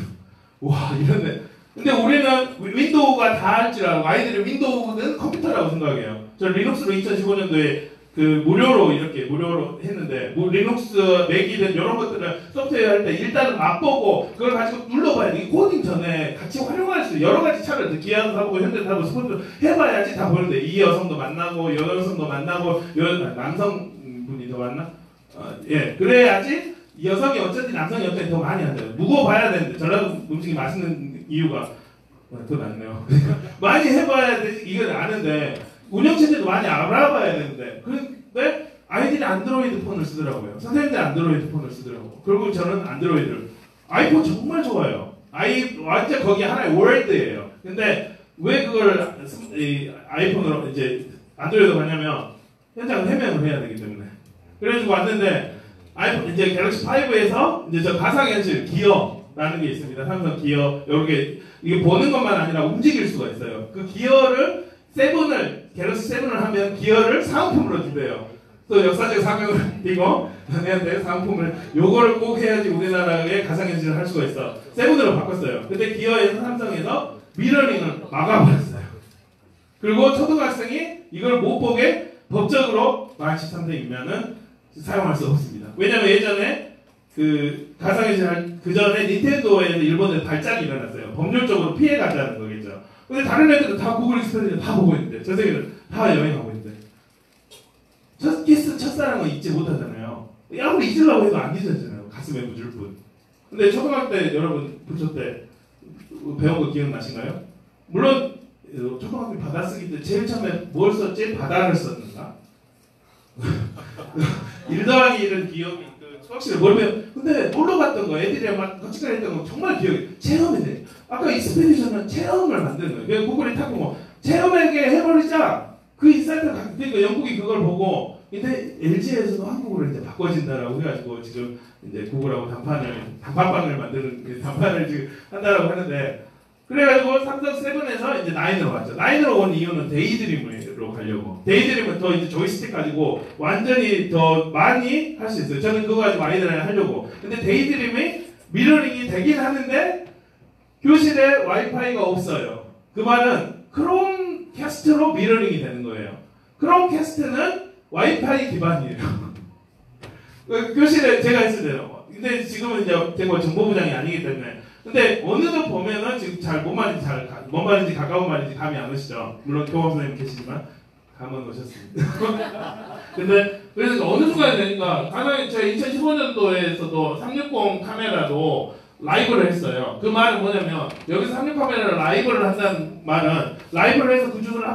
와 이런데. 근데 우리는 윈도우가 다 할 줄 알고 아이들이 윈도우는 컴퓨터라고 생각해요. 저 리눅스로 2015년도에 무료로 했는데 리눅스 맥이든 이런 것들을 소프트웨어 할 때 일단은 맛보고 그걸 가지고 눌러봐야 돼. 코딩 전에 같이 활용할 수 여러 가지 차를 기아도 타보고 현대 타고 스포츠 해봐야지 다 보는데 이 여성도 만나고 여성도 만나고 남성분이 더 만나? 그래야지 여성이 어쩐지 남성이 어쩐지 더 많이 하잖아요. 무거워봐야 되는데 전라도 음식이 맛있는 이유가 더 낫네요. 많이 해봐야 돼. 이걸 아는데 운영체제도 많이 알아봐야 되는데 그런데 아이들이 안드로이드 폰을 쓰더라고요. 선생님들 안드로이드 폰을 쓰더라고요. 결국 저는 안드로이드를 아이폰 정말 좋아요. 완전 거기 하나의 월드예요. 근데 왜 그걸 아이폰으로 이제 안드로이드 가냐면 현장 해명을 해야 되기 때문에 그래가지고 왔는데 아이폰 이제 갤럭시 5에서 이제 저 가상현실 기어라는 게 있습니다. 삼성 기어 이게 보는 것만 아니라 움직일 수가 있어요. 그 기어를 갤럭시 7을 하면 기어를 사은품으로 준대요. 또 역사적 사명을 띠고 너네한테 사은품을 요거를 꼭 해야지 우리나라의 가상현실을 할 수가 있어. 7으로 바꿨어요. 근데 기어에서 삼성에서 미러링을 막아버렸어요. 그리고 초등학생이 이걸 못 보게 법적으로 만 13세이면은 사용할 수 없습니다. 왜냐면 예전에 그 가상현실 그 전에 닌텐도에서 일본에 발작이 일어났어요. 법률적으로 피해가자는 거겠죠. 근데 다른 애들은 다 구글 익스플레이너 다 보고 있는데 저 세계는 다 여행하고 있는데 첫사랑은 잊지 못하잖아요. 아무리 잊으려고 해도 안 잊어지잖아요. 가슴에 묻을 뿐. 근데 초등학교 때 여러분 부초 때 배운 거 기억나신가요? 물론 초등학교 받아쓰기 때 제일 처음에 뭘 썼지? 바다를 썼는가? 1 더하기 1은 기억이 수학실에 뭘 배워. 근데 놀러 갔던 거 애들이랑 막 같이 했던 거 정말 기억이 체험이네. 아까 익스페디션은 체험을 만드는 거예요. 그래서 구글이 타고 체험하게 해버리자. 그 인사이트 그러니까 영국이 그걸 보고 근데 LG에서도 한국으로 이제 바꿔진다라고 해가지고 지금 이제 구글하고 단팥빵을 만드는 단판을 지금 한다라고 하는데 그래가지고 삼성 7에서 이제 9으로 왔죠. 9으로 온 이유는 데이드림으로 가려고. 데이드림은 더 이제 조이스틱 가지고 완전히 더 많이 할 수 있어요. 저는 그거 가지고 아이들이랑 하려고. 근데 데이드림이 미러링이 되긴 하는데 교실에 와이파이가 없어요. 그 말은 크롬캐스트로 미러링이 되는 거예요. 크롬캐스트는 와이파이 기반이에요. 교실에 제가 했을 때는 근데 지금은 이제 제가 정보부장이 아니기 때문에. 근데 어느덧 보면은 지금 잘 뭔 말인지 가까운 말인지 감이 안 오시죠. 물론 교감 선생님 계시지만 감은 오셨습니다. 근데 그래서 어느 순간에 되니까 가장 제가 2015년도에서도 360 카메라도 라이브를 했어요. 그 말은 뭐냐면 여기서 360 카메라를 라이브를 한다는 말은 라이브를 해서 그 주소를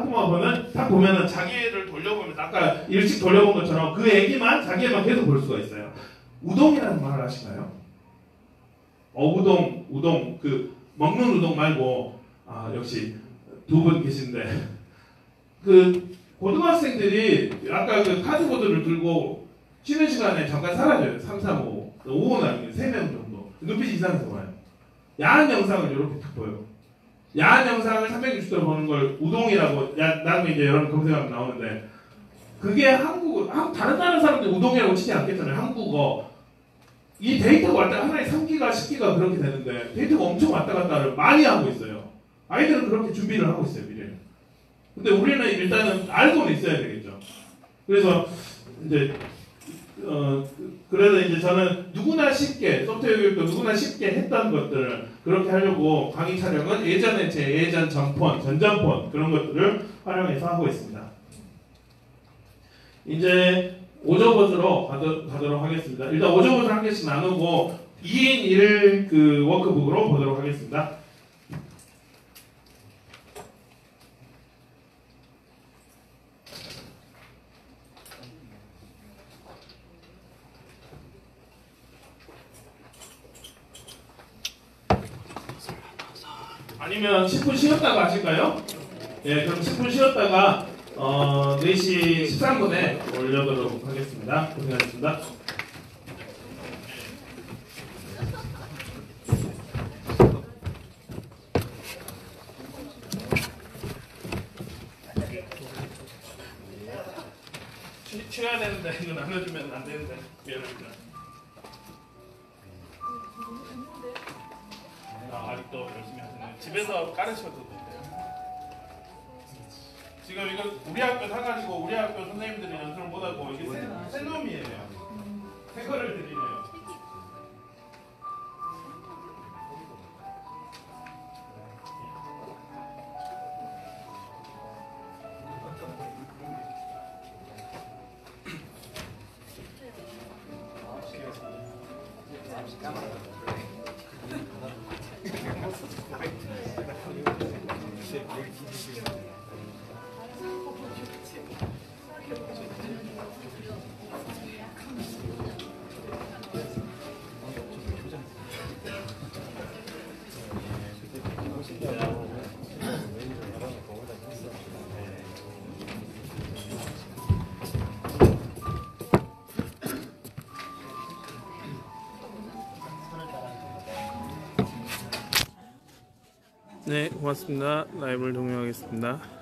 딱 보면은 자기를 돌려보면서 아까 일찍 돌려본 것처럼 그 애기만 자기애만 계속 볼 수가 있어요. 우동이라는 말을 아시나요? 우동 그 먹는 우동 말고 역시 두 분 계신데 그 고등학생들이 아까 그 카드보드를 들고 쉬는 시간에 잠깐 사라져요. 3, 4, 5 5는 아니고 3명 정도 눈빛이 이상해서 봐요. 야한 영상을 이렇게 딱 보여요. 야한 영상을 360도로 보는 걸 우동이라고 나중에 이제 여러분 검색하면 나오는데 그게 다른 사람들이 우동이라고 치지 않겠잖아요. 한국어 이 데이터가 왔다 하나에 3기가 10기가 그렇게 되는데 데이터가 엄청 왔다 갔다를 많이 하고 있어요. 아이들은 그렇게 준비를 하고 있어요. 미래는. 근데 우리는 일단은 알고는 있어야 되겠죠. 그래서 이제 그래서 이제 저는 누구나 쉽게 소프트웨어 교육도 누구나 쉽게 했던 것들을 그렇게 하려고 강의 촬영은 예전에 제 예전 전폰, 전전폰 그런 것들을 활용해서 하고 있습니다. 이제 오저봇으로 가도록 하겠습니다. 일단 오저봇을 한 개씩 나누고 2인 1 그 워크북으로 보도록 하겠습니다. 아니면 10분 쉬었다가 하실까요? 네, 그럼 10분 쉬었다가 4시 13분에 올려도록 하겠습니다. 고생하셨습니다. 쉬어야 되는데 이거 나눠주면 안 되는데 미안합니다. 아직도 열심히 하시네요. 집에서 까르셔도 돼요. 지금 이거 우리 학교 사가지고 우리 학교 선생님들이 연습을 못하고 이게 새 놈이에요. 새 거를 드리네요. 네, 고맙습니다. 라이브를 종료하겠습니다.